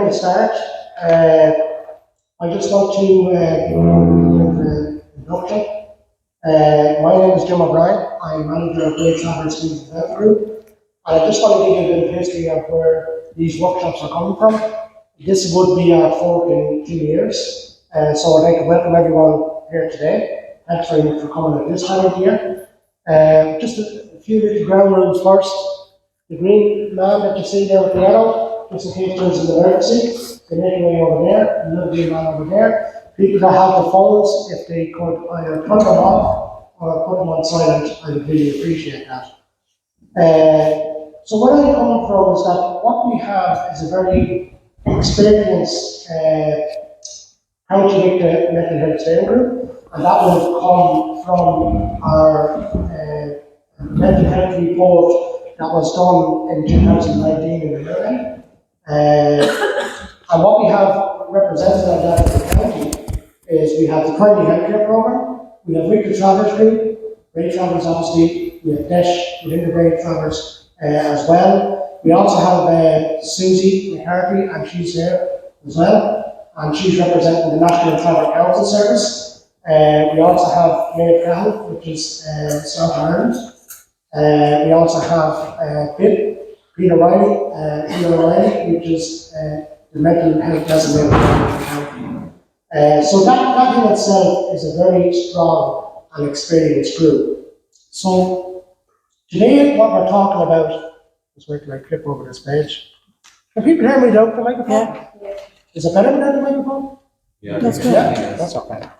to start, I just want to give an introduction. My name is Jim O'Brien. I'm manager of Great Traveller Student Development Group. And I just want to give you a bit of history of where these workshops are coming from. This would be our fourth in 2 years. So I'd like to welcome everyone here today. Thanks very much for coming at this time of the year. Just a few little ground rules first. The green man that you see there with the arrow, just in case there's an emergency, they make their way over there, the little green man over there. People that have the phones, if they could either turn them off or put them on silent, I would really appreciate that. So where I'm coming from is that what we have is a very experienced county mental health steering group, and that will come from our mental health report that was done in 2019 in the Ireland. And what we have represented on that in the county is we have the primary healthcare program, we have Wicked Travellers Group, Great Travellers obviously, we have DESH within the Great Travellers as well. We also have Susie McCarthy, and she's there as well, and she's representing the National Travel Council Service. We also have Maeve Cahill, which is South Ireland. We also have Peter O'Reilly, which is the mental health designated in the county. So that in itself is a very strong and experienced group. So today what we're talking about, just wait till I clip over this page. Can people hear me without the microphone? Yeah. Is it better without the microphone? Yeah, that's good. Yeah, that's not bad.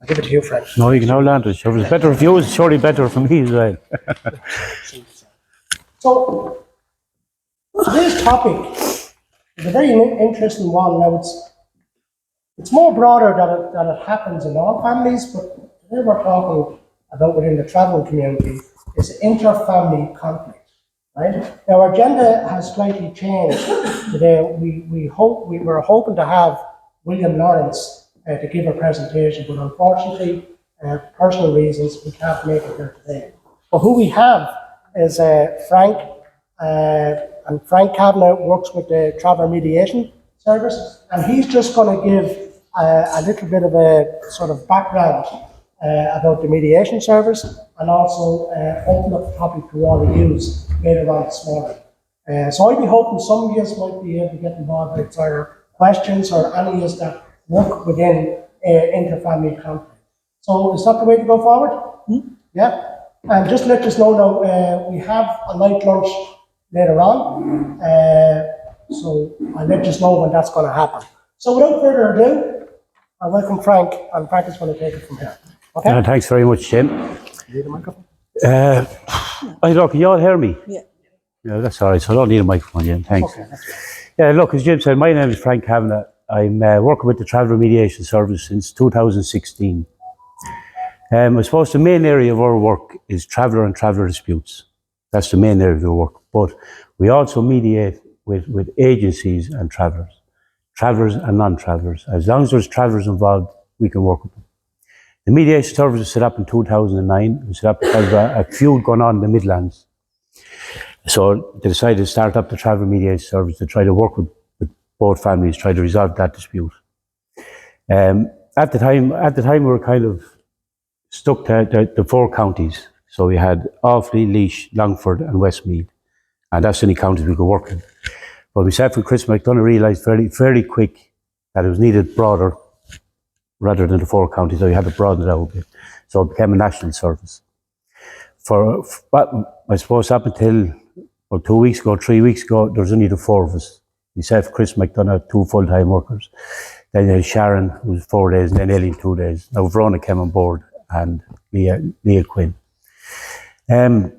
I'll give it to you, Fred. No, you can hold on to it. If it's better for you, it's surely better for me as well. So, today's topic is a very interesting one. Now, it's more broader that it happens in all families, but today we're talking about within the travel community is inter-family conflict. Right? Now, our agenda has slightly changed today. We were hoping to have William Lawrence to give a presentation, but unfortunately, personal reasons, we can't make it here today. But who we have is Frank, and Frank Kavanagh works with the Traveller Mediation Service, and he's just going to give a little bit of a sort of background about the mediation service, and also open up the topic to all of you later on this morning. So I'd be hoping some of you might be able to get involved with either questions or any of us that work within inter-family conflict. So is that the way to go forward? Mm-hmm. Yeah. And just let us know now, we have a light lunch later on. So I'll let you know when that's going to happen. So without further ado, I welcome Frank, and Frank is going to take it from here. Okay? Thanks very much, Jim. You need a microphone? Look, can you all hear me? Yeah. Yeah, that's all right. So I don't need a microphone, Jim. Thanks. Okay, that's right. Yeah, look, as Jim said, my name is Frank Kavanagh. I'm working with the Traveller Mediation Service since 2016. I suppose the main area of our work is traveller and traveller disputes. That's the main area of our work. But we also mediate with agencies and travellers and non-travellers. As long as there's travellers involved, we can work with them. The mediation service was set up in 2009. It was set up because of a feud going on in the Midlands. So they decided to start up the Traveller Mediation Service to try to work with both families, try to resolve that dispute. At the time, we were kind of stuck to the four counties. So we had Offaly, Laois, Longford and Westmeath. And that's the only counties we could work in. But myself and Chris McDonough realised fairly quick that it was needed broader rather than the four counties, so we had to broaden it out a bit. So it became a national service. For I suppose up until 2 weeks ago, 3 weeks ago, there was only the four of us. Myself, Chris McDonough, 2 full-time workers. Then you had Sharon, who was 4 days, and then Ellie 2 days. Now Verona came on board, and Leah Quinn. I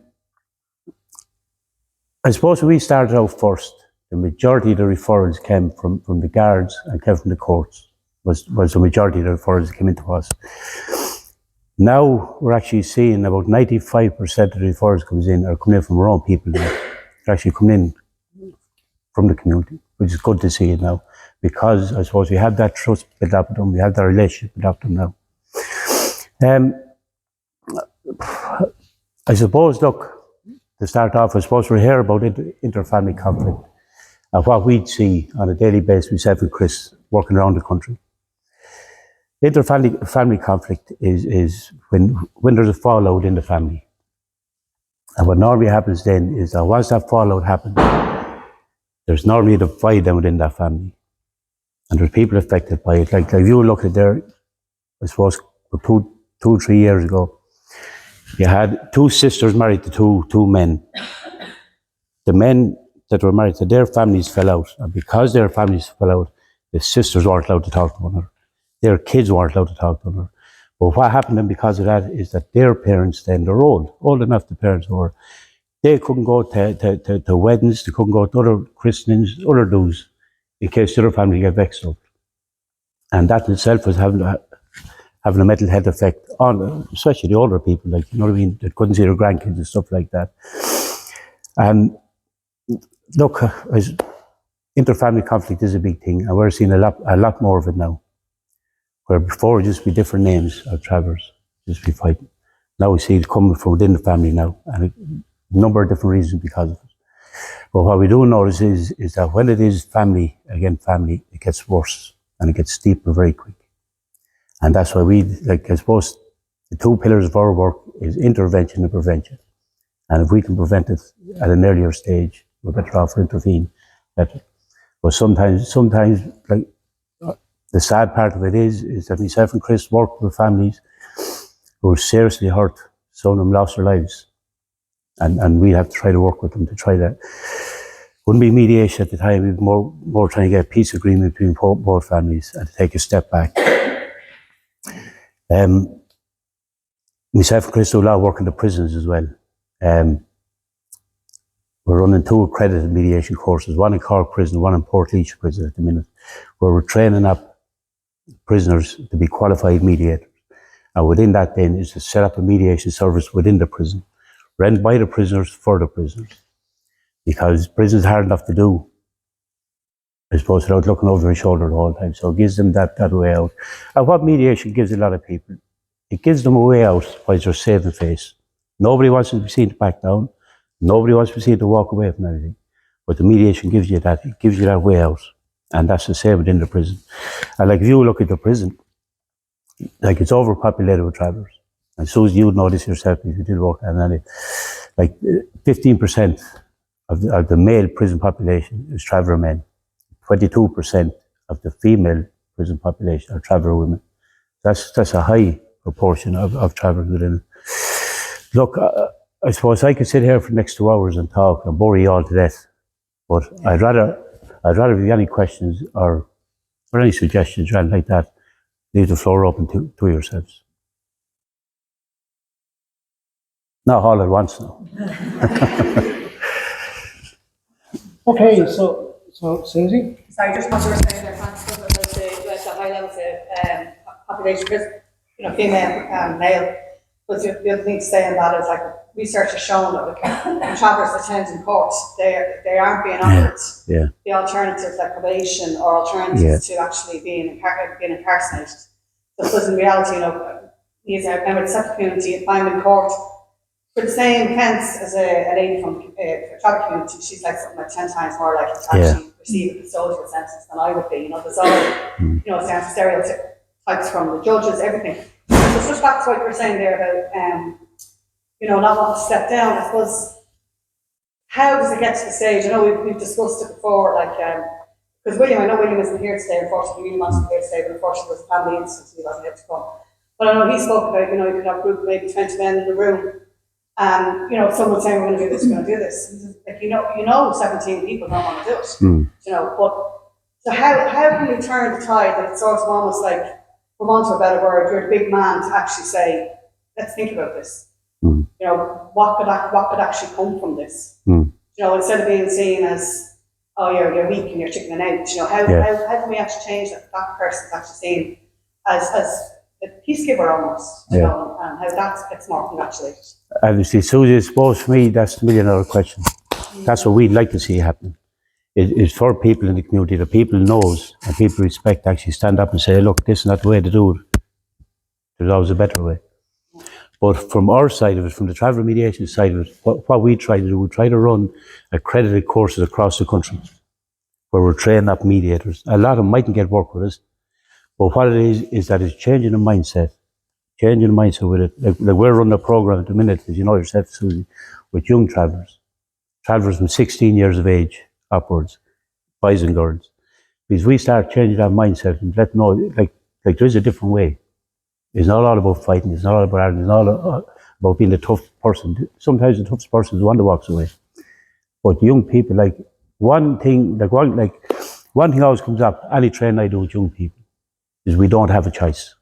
suppose when we started out first, the majority of the referrals came from the guards and came from the courts, was the majority of the referrals that came into us. Now we're actually seeing about 95% of the referrals are coming in from our own people now. They're actually coming in from the community, which is good to see it now, because I suppose we have that trust built up with them, we have that relationship built up with them now. I suppose, look, to start off, I suppose we're here about inter-family conflict. And what we'd see on a daily basis, myself and Chris, working around the country. Family conflict is when there's a fallout in the family. And what normally happens then is that once that fallout happens, there's normally a divide then within that family. And there's people affected by it. Like if you look at there, I suppose 2-3 years ago, you had 2 sisters married to two men. The men that were married to their families fell out. And because their families fell out, the sisters weren't allowed to talk to one another. Their kids weren't allowed to talk to one another. But what happened then because of that is that their parents then, they're old enough, the parents were, they couldn't go to weddings, they couldn't go to other christenings, other dues, in case the other family get vexed up. And that in itself was having a mental health effect on, especially the older people, like, you know what I mean, that couldn't see their grandkids and stuff like that. And look, interfamily conflict is a big thing, and we're seeing a lot more of it now. Where before it just be different names of travellers, just be fighting. Now we see it coming from within the family now, and a number of different reasons because of it. But what we do notice is that when it is family, it gets worse and it gets steeper very quick. And that's why I suppose, the 2 pillars of our work is intervention and prevention. And if we can prevent it at an earlier stage, we're better off to intervene better. But sometimes, like, the sad part of it is that myself and Chris work with families who were seriously hurt. Some of them lost their lives. And we have to try to work with them to try that. Wouldn't be mediation at the time, we'd be more trying to get a peace agreement between both families and to take a step back. Myself and Chris do a lot of work in the prisons as well. We're running 2 accredited mediation courses, one in Cork Prison, one in Portlaoise Prison at the minute, where we're training up prisoners to be qualified mediators. And within that then is to set up a mediation service within the prison, run by the prisoners for the prisoners. Because prison is hard enough to do, I suppose, without looking over his shoulder the whole time. So it gives them that way out. And what mediation gives a lot of people, it gives them a way out while they're saving face. Nobody wants to be seen to back down. Nobody wants to be seen to walk away from anything. But the mediation gives you that. It gives you that way out. And that's the same within the prison. And like if you look at the prison, like it's overpopulated with travellers. And so as you'd notice yourself if you did work, and then like 15% of the male prison population is traveller men. 22% of the female prison population are traveller women. That's a high proportion of travellers within it. Look, I suppose I could sit here for the next 2 hours and talk and bore you all to death, but I'd rather if you have any questions or any suggestions or anything like that, leave the floor open to yourselves. Not all at once now. Okay, so Susie? Sorry, just what you were saying there, thanks, about the high levels of population, because, female and male. But the other thing to say on that is, like, research has shown that when travellers attend in court, they aren't being offered the alternatives like probation or alternatives to actually being incarcerated. So because in reality, he's a member of the separate community, if I'm in court for the same offence as a lady from the travel community, she's like something like 10 times more likely to actually receive a custodial sentence than I would be. There's all stereotypes from the judges, everything. So it's just back to what you were saying there about not wanting to step down. I suppose, how does it get to the stage? I know we've discussed it before, like, because I know William isn't here today, unfortunately. William wants to be here today, but unfortunately there's a family instance, he wasn't able to come. But I know he spoke about, you could have a group of maybe 20 men in the room, and, someone saying, we're going to do this, we're going to do this. Like, 17 people don't want to do it, but, so how can we turn the tide that it's sort of almost like, for want of a better word, you're the big man to actually say, let's think about this. What could actually come from this? Instead of being seen as, oh, you're weak and you're chickening out. How can we actually change that person's actually seen as a peacekeeper almost, and how that gets more congratulated. Obviously, Susie, I suppose for me, that's the $1 million question. That's what we'd like to see happen. It's for people in the community that people knows and people respect to actually stand up and say, look, this is not the way to do it. There's always a better way. But from our side of it, from the travel mediation side of it, what we try to do, we try to run accredited courses across the country. where we're training up mediators. A lot of them mightn't get work with us, but what it is that it's changing the mindset. Changing the mindset with it. Like we're running a program at the minute, as you know yourself, Susie, with young travellers. Travellers from 16 years of age upwards, boys and girls. Because we start changing that mindset and let them know, like there is a different way. It's not all about fighting, it's not all about arguing, it's not all about being a tough person. Sometimes the toughest person is the one that walks away. But young people, one thing always comes up, any training I do with young people, is we don't have a choice.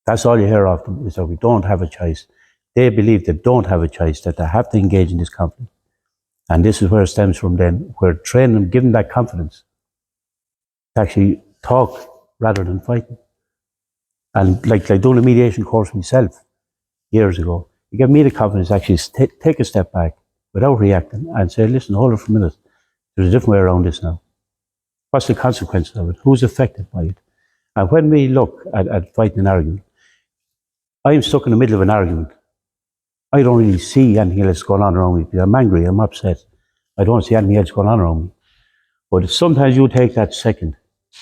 That's all you hear of them, is that we don't have a choice. They believe they don't have a choice, that they have to engage in this conflict. And this is where it stems from then. We're training them, giving that confidence to actually talk rather than fighting. And like doing a mediation course myself years ago, it gave me the confidence to actually take a step back without reacting and say, listen, hold it for a minute. There's a different way around this now. What's the consequences of it? Who's affected by it? And when we look at fighting an argument, I'm stuck in the middle of an argument. I don't really see anything else going on around me because I'm angry, I'm upset. I don't see anything else going on around me. But sometimes you take that second,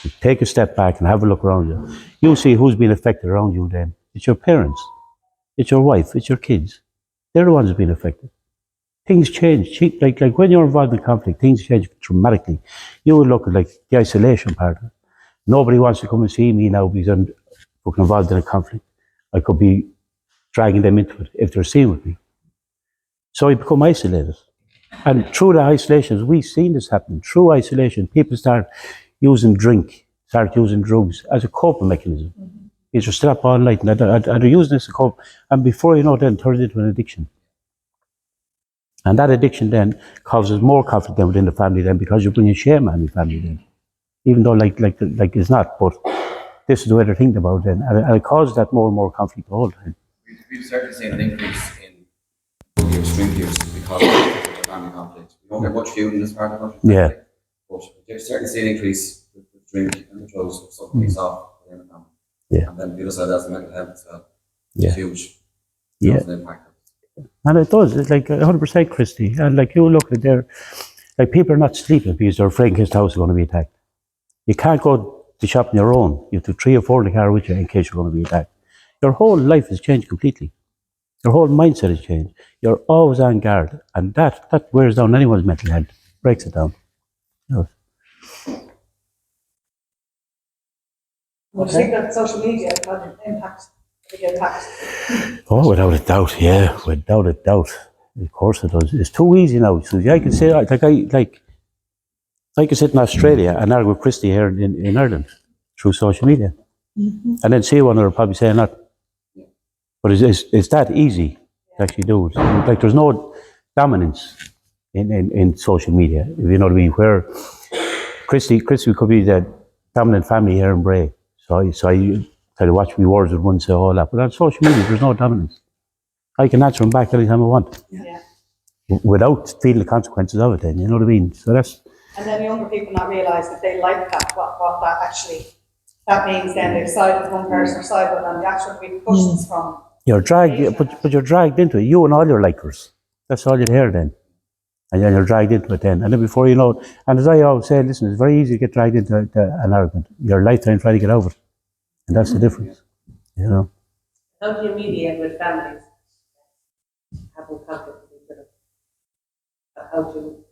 you take a step back and have a look around you. You'll see who's been affected around you then. It's your parents, it's your wife, it's your kids. They're the ones who've been affected. Things change. Like when you're involved in conflict, things change dramatically. You would look at the isolation part of it. Nobody wants to come and see me now because I'm involved in a conflict. I could be dragging them into it if they're seen with me. So I become isolated. And through the isolations, we've seen this happen. Through isolation, people start using start using drugs as a coping mechanism. You just stay up all night and they're using this to cope. And before you know it, then it turns into an addiction. And that addiction then causes more conflict then within the family then because you're bringing shame on the family then. Even though like it's not, but this is the way they're thinking about it then. And it causes that more and more conflict all the time. We've certainly seen an increase in years, drink use because of family conflict. We don't get much viewed in this part of the country. Yeah. But we've certainly seen an increase with drink and the drugs, something takes off within the family. Yeah. And then the other side, that's the mental health as well. Yeah. It's huge. Yeah. It's an impact. And it does. It's like 100%, Christy. And you look at there, people are not sleeping because they're afraid his house is going to be attacked. You can't go to shop on your own. You have to 3 or 4 in the car with you in case you're going to be attacked. Your whole life has changed completely. Your whole mindset has changed. You're always on guard. And that wears down anyone's mental health, breaks it down. Would you think that social media had an impact, a big impact? Oh, without a doubt, yeah, without a doubt. Of course it does. It's too easy now, Susie. I can say, I can sit in Australia and argue with Christy here in Ireland through social media. Mm-hmm. And then see one another probably saying that. But it's that easy to actually do it. There's no dominance in social media, if you know what I mean, where Christy could be the dominant family here in Bray. So I kind of watch me words with one say all that. But on social media, there's no dominance. I can answer them back anytime I want. Yeah. Without feeling the consequences of it then, you know what I mean? So that's... And then younger people not realise that they like that, what that actually, that means then they've sided with one person or sided with them, the actual repercussions from... You're dragged, but you're dragged into it. You and all your likers. That's all you'd hear then. And then you're dragged into it then. And then before you know it, and as I always say, listen, it's very easy to get dragged into an argument. Your lifetime trying to get over it. And that's the difference, you know. How do you mediate with families? Having conflict with each other? How do,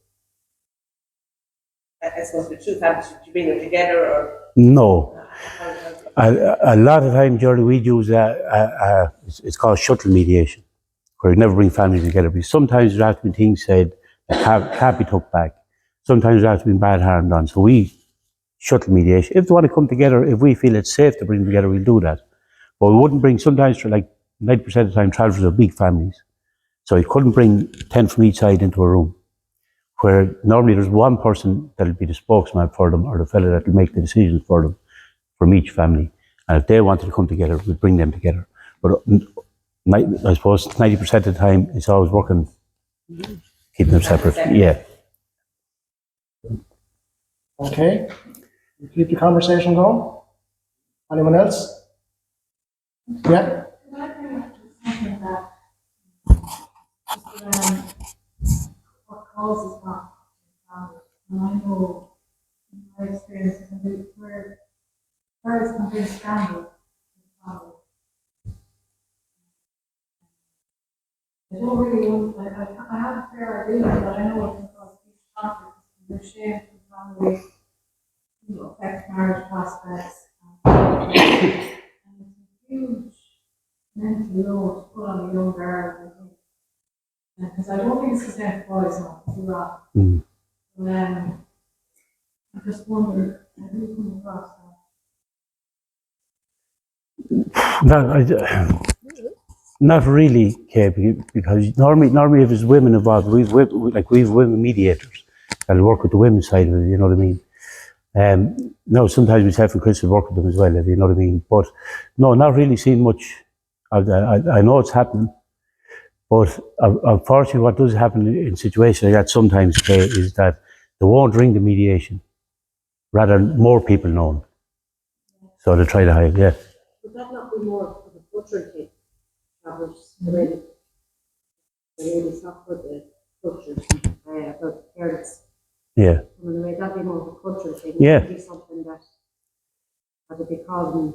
I suppose the two families, should you bring them together or? No. A lot of times, Jerry, we use it's called shuttle mediation, where you never bring families together. Because sometimes there have to be things said that can't be took back. Sometimes there has to be bad harm done. So we shuttle mediation. If they want to come together, if we feel it's safe to bring them together, we'll do that. But we wouldn't bring, sometimes for 90% of the time, travellers are big families. So you couldn't bring 10 from each side into a room, where normally there's one person that'll be the spokesman for them or the fellow that'll make the decisions for them from each family. And if they wanted to come together, we'd bring them together. But I suppose 90% of the time, it's always working, keeping them separate. Yeah. Okay. We keep the conversation going. Anyone else? Yeah. What causes that? And I know in my experience where it's can be scandal. I don't really want, I have a fair idea, but I know it can cause huge conflict, there's shame from families, you know, affect marriage prospects. And it's a huge mental load to put on a young girl, I think. Because I don't think it's the same for boys now, it's wrong. Mm. I just wonder, have you come across that? No, not really, Kay, because normally if there's women involved, we've women mediators that'll work with the women's side of it, you know what I mean? No, sometimes myself and Chris will work with them as well, if you know what I mean. But no, not really seen much of that. I know it's happening, but unfortunately what does happen in situations like that sometimes, Kay, is that they won't ring the mediation, rather more people know. So they try to hide, yeah. Would that not be more of a cultural thing? Travellers, the ladies not for the culture, about the parents. Yeah. In a way, that'd be more of a cultural thing. Yeah. It would be something that would be causing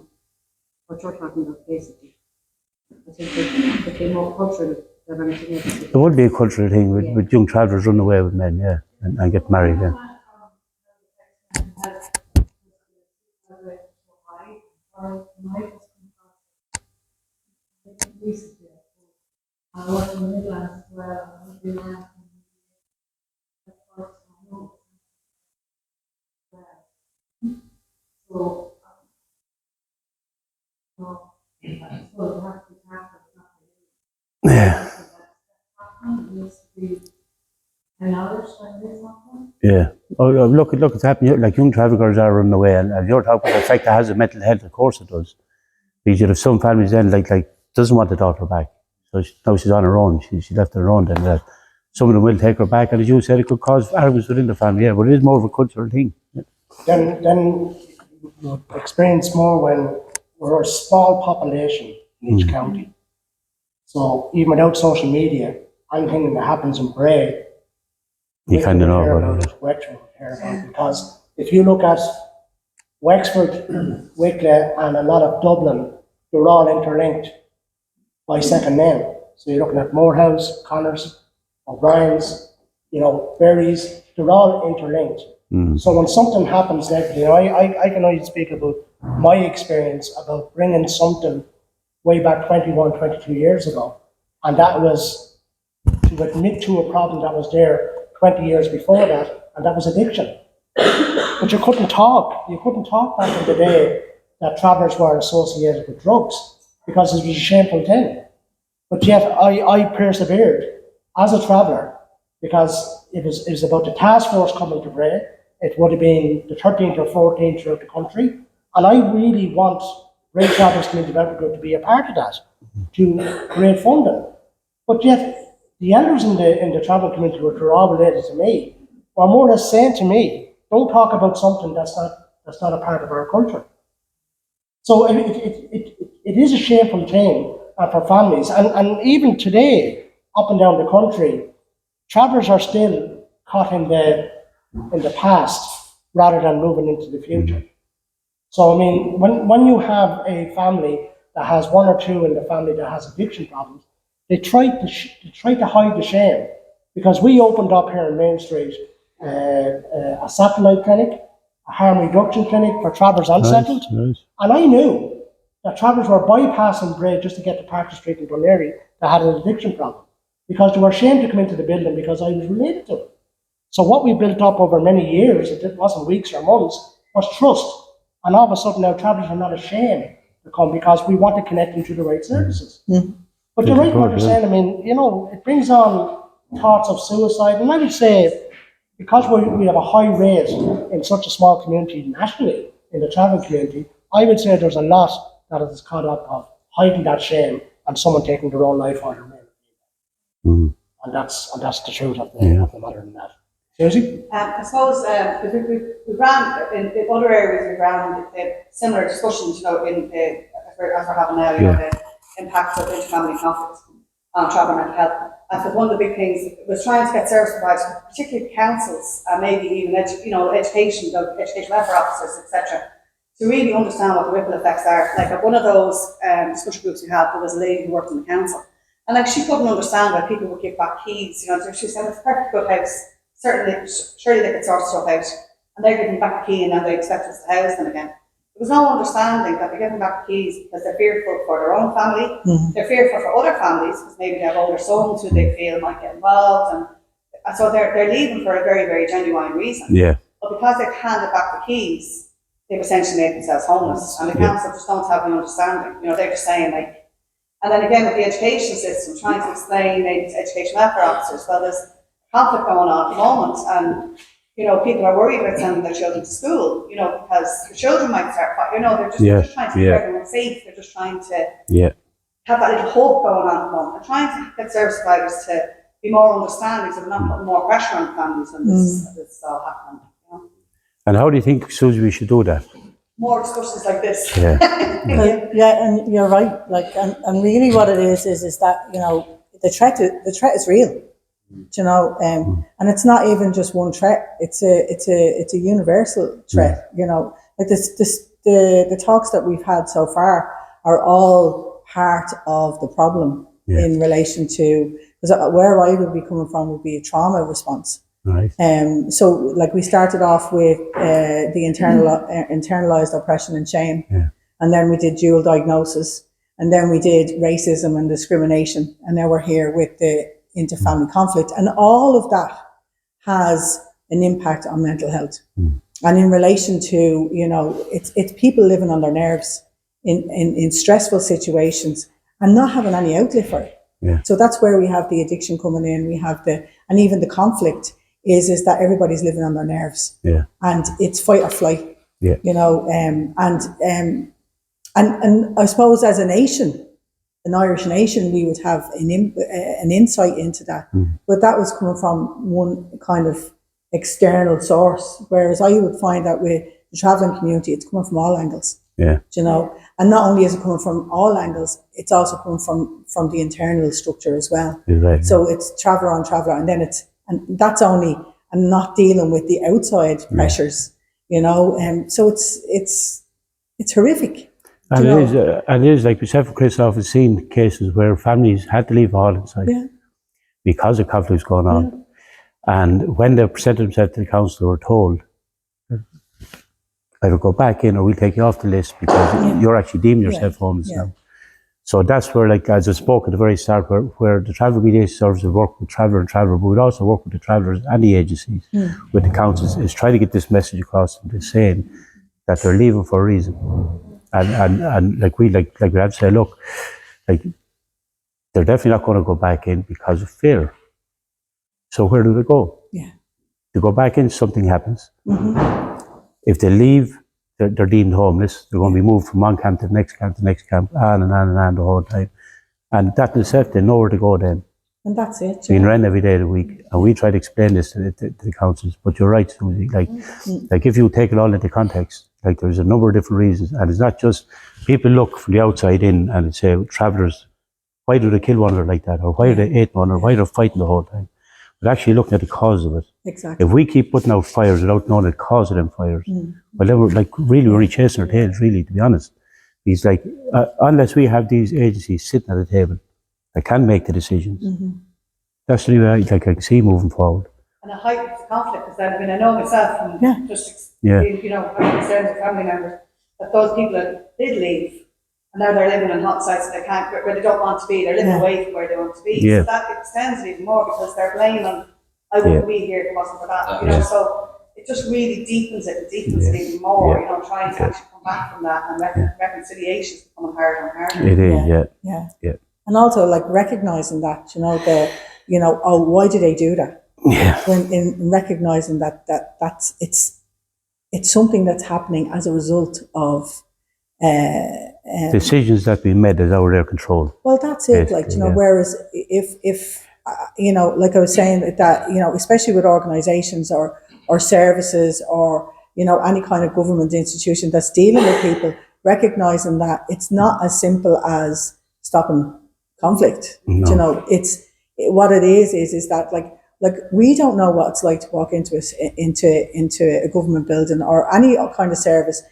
what you're talking about, basically. I think it would be more cultural than anything else. There would be a cultural thing with young travellers running away with men, yeah, and get married, yeah. I work in the Midlands as well, and we learn so, I suppose you have to be careful not to Yeah, it needs to be acknowledged when it is happening. yeah. Oh, look, it's happening. Like young travel girls are running away, and you're talking about the fact that has a mental health. Of course it does. Because you have some families then like doesn't want the daughter back, so now she's on her own. She left on her own. Then some of them will take her back, and as you said, it could cause arguments within the family. Yeah, but it is more of a cultural thing. Yeah. Then you experience more when we're a small population in each county. So even without social media, anything that happens in Bray, You kind of know about it. Wexford will hear about it. Because if you look at Wexford, Wicklow, and a lot of Dublin, they're all interlinked by second name. So you're looking at Morehouse, Connors, O'Brien's, Berries, they're all interlinked. So when something happens negatively, I can only speak about my experience about bringing something way back 21, 22 years ago. And that was to admit to a problem that was there 20 years before that, and that was addiction. But you couldn't talk. You couldn't talk back in the day that travellers were associated with drugs because it was a shameful thing. But yet I persevered as a traveller because it was about the task force coming to Bray. It would have been the 13th or 14th throughout the country. And I really want Bray Travellers Community Development Group to be a part of that, to create funding. But yet the elders in the travel community, which were all related to me, were more or less saying to me, don't talk about something that's not a part of our culture. So it is a shameful thing for families. And even today, up and down the country, travellers are still caught in the past rather than moving into the future. So I mean, when you have a family that has one or two in the family that has addiction problems, they try to hide the shame. Because we opened up here in Main Street a satellite clinic, a harm reduction clinic for travellers unsettled. Nice. And I knew that travellers were bypassing Bray just to get to Parker Street in Dunleary that had an addiction problem. Because they were ashamed to come into the building because I was related to it. So what we built up over many years, it wasn't weeks or months, was trust. And all of a sudden now travellers are not ashamed to come because we want to connect them to the right services. But you're right what you're saying. I mean, it brings on thoughts of suicide. And I would say, because we have a high rate in such a small community nationally, in the travel community, I would say there's a lot that is caught up of hiding that shame and someone taking their own life on their name. And that's the truth of the matter in that. Susie? I suppose we ran in other areas. We ran similar discussions, as we're having now. The impact of interfamily conflicts on travel and mental health. I thought one of the big things was trying to get service providers, particularly councils, and maybe even education welfare officers, etc., to really understand what the ripple effects are. Like at one of those discussion groups we had, there was a lady who worked in the council, and like she couldn't understand why people would give back keys. You know, so she said it's a perfect good house. Certainly, surely they could sort stuff out, and they're giving back the key, and then they expect us to house them again. There was no understanding that they're giving back the keys because they're fearful for their own family. They're fearful for other families because maybe they have older sons who they feel might get involved, and so they're leaving for a very, very genuine reason. Yeah. But because they've handed back the keys, they've essentially made themselves homeless, and the council just don't have the understanding. You know, they're just saying like, and then again with the education system, trying to explain maybe to education welfare officers, well, there's conflict going on at the moment, and you know, people are worried about sending their children to school, you know, because the children might start, you know, they're just trying to keep everyone safe. They're just trying to have that little hope going on at the moment. They're trying to get service providers to be more understanding, so they're not putting more pressure on families when this is all happening. You know? And how do you think, Susie, we should do that? More discussions like this. Yeah. Yeah, and you're right. Like, and really, what it is that, you know, the threat is real. You know, and it's not even just one threat. It's a universal threat. You know, like the talks that we've had so far are all part of the problem in relation to, because where I would be coming from would be a trauma response. Right. So like we started off with the internalized oppression and shame, and then we did dual diagnosis, and then we did racism and discrimination, and now we're here with the interfamily conflict, and all of that has an impact on mental health. And in relation to, you know, it's people living on their nerves in stressful situations and not having any outlet for it. Yeah. So that's where we have the addiction coming in. We have and even the conflict is that everybody's living on their nerves. Yeah. And it's fight or flight. Yeah. You know, and I suppose as a nation, an Irish nation, we would have an insight into that. But that was coming from one kind of external source, whereas I would find that with the travelling community, it's coming from all angles. Yeah. You know, and not only is it coming from all angles, it's also coming from the internal structure as well. Right. So it's traveller on traveller, and then and that's only, and not dealing with the outside pressures, you know, and so it's horrific. And it is like myself and Chris have seen cases where families had to leave a hall inside because of conflicts going on. And when they presented themselves to the council, they were told, either go back in or we'll take you off the list because you're actually deeming yourself homeless now. So that's where, like, as I spoke at the very start, where the Travel Mediation Service will work with Traveller and Traveller, but we'd also work with the travellers and the agencies, with the councils, is trying to get this message across and saying that they're leaving for a reason. And like we have to say, look, like, they're definitely not going to go back in because of fear. So where do they go? Yeah. They go back in, something happens. If they leave, they're deemed homeless. They're going to be moved from one camp to the next camp, on and on the whole time. And that in itself, they know where to go then. And that's it. Being rent every day of the week. And we try to explain this to the councils. But you're right, Susie. Like if you take it all into context, like there's a number of different reasons. And it's not just, people look from the outside in and say, travellers, why do they kill one another like that? Or why do they hate one another? Why are they fighting the whole time? But actually looking at the cause of it. Exactly. If we keep putting out fires without knowing the cause of them fires, well, then we're only chasing our tails, really, to be honest. It's like, unless we have these agencies sitting at the table that can make the decisions, that's the way I can see moving forward. And the height of the conflict is that, I mean, I know myself from just being, you know, having concerns with family members, that those people that did leave, and now they're living in hot sites that they can't, where they don't want to be, they're living away from where they want to be. So that extends it even more because they're blaming, I wouldn't be here if it wasn't for that. You know, so it just really deepens it even more, you know, trying to actually come back from that, and reconciliation is becoming harder and harder. It is, yeah. And also, like, recognising that, oh, why do they do that? Yeah. When in recognising that's it's something that's happening as a result of decisions that we made is out of their control. Well, that's it. Like, whereas if like I was saying, that, especially with organisations or services or, any kind of government institution that's dealing with people, recognising that it's not as simple as stopping conflict. No. what it is that like we don't know what it's like to walk into a government building or any kind of service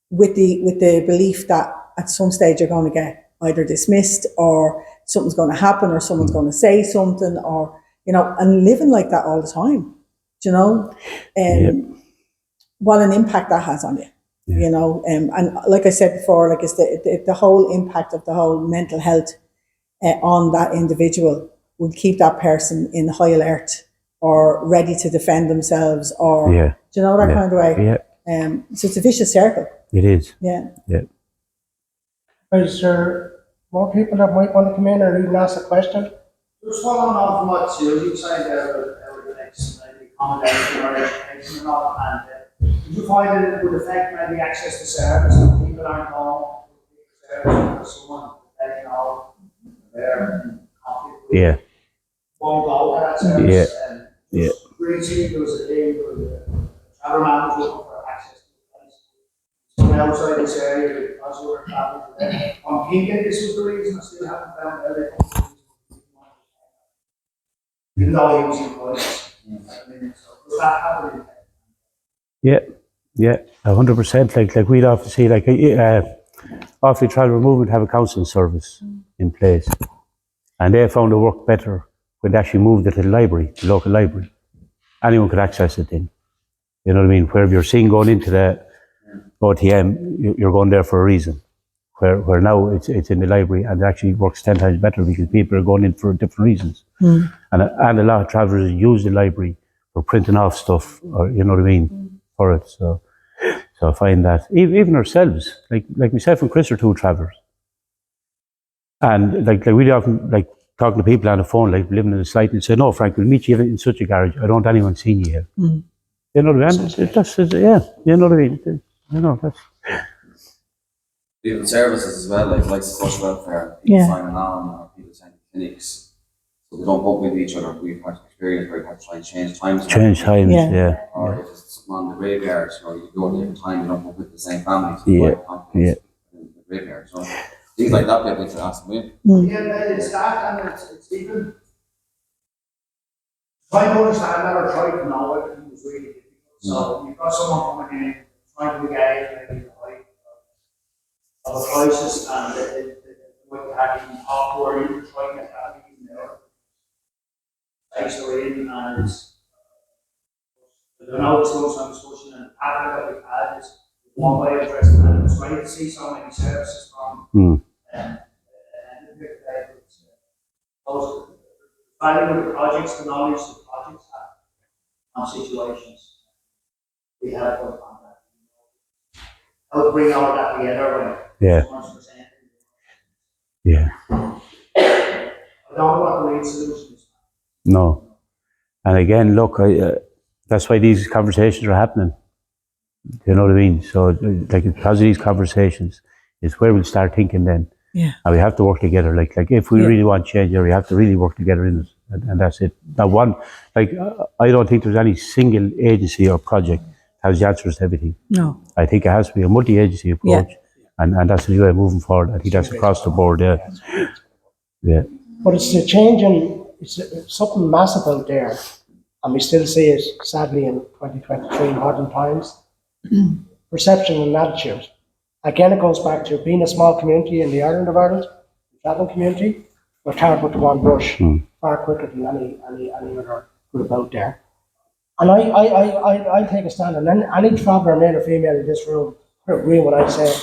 with the belief that at some stage you're going to get either dismissed or something's going to happen or someone's going to say something, or and living like that all the time, what an impact that has on you. And like I said before, like it's the whole impact of the whole mental health on that individual will keep that person in high alert or ready to defend themselves, or that kind of way. So it's a vicious circle. It is. Yeah. Is there more people that might want to come in or even ask a question? Just following on from what Susie said there about the next maybe accommodation or education and all, and did you find that it would affect maybe access to service if people aren't home to service or someone depending on their conflict with won't go to that service? And really see there was a day where the travel man was looking for access to the place. Someone outside this area because we were traveling to them. I'm thinking this was the reason. I still haven't found out if even though he was employed. So does that have an impact? Yeah, 100%. Like we'd often see, Offaly Travel Movement have a counselling service in place, and they found it worked better when they actually moved it to the library, the local library. Anyone could access it then. You know what I mean? Where you're seeing going into the OTM, you're going there for a reason. Where now it's in the library, and it actually works 10 times better because people are going in for different reasons. And a lot of travellers use the library for printing off stuff, or you know what I mean, for it. So I find that even ourselves, like myself and Chris are two travellers, and like we often like talking to people on the phone, like living in a site, and say, "No, Frank, we'll meet you in such a garage. I don't want anyone seeing you here." You know what I mean? That's you know what I mean. That's. Even services as well, like social welfare, people signing on, or people sending clinics, so they don't bump with each other. We've had experience where you have to try and change times. Or if it's something on the graveyard, or you go at a different time, you don't bump with the same family. So in the graveyard. So things like that, people need to ask them. It's that, and it's even. I noticed I never tried to know everything was really difficult. So you've got someone coming in, trying to engage, maybe of a crisis, and it might have even talk or even trying to have even there. Space they're in, and it's I don't know, it's going some discussion, and the pattern that we've had is one way of addressing it, and it's great to see so many services from those value of the projects, the knowledge the projects have on situations. We have worked on that. Help bring all that together when someone's presenting. I don't know what the right solution is. No. And again, look, that's why these conversations are happening. You know what I mean? So, like, because of these conversations, is where we'll start thinking then. And we have to work together. Like if we really want change here, we have to really work together in it. And that's it. Now, I don't think there's any single agency or project that has the answers to everything. No. I think it has to be a multi-agency approach. And that's the new way moving forward. I think that's across the board, But it's a change it's something massive out there, and we still see it, sadly, in 2023 modern times. Perception and attitude. Again, it goes back to being a small community in the island of Ireland, the travel community. We're targeted to one brush far quicker than any other group out there. And I take a stand on any traveller, male or female, in this room, agree with what I say.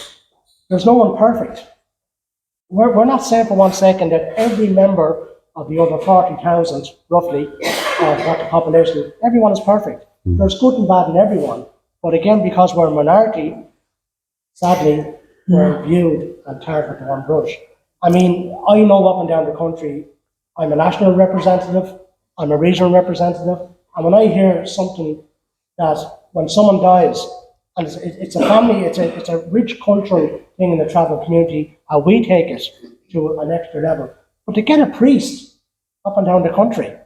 There's no one perfect. We're not saying for 1 second that every member of the other 40,000, roughly, of what the population, everyone is perfect. There's good and bad in everyone. But again, because we're a minority, sadly, we're viewed and targeted to one brush. I mean, I know up and down the country, I'm a national representative, I'm a regional representative, and when I hear something that when someone dies, and it's a family, it's a rich cultural thing in the travel community, how we take it to an extra level. But to get a priest up and down the country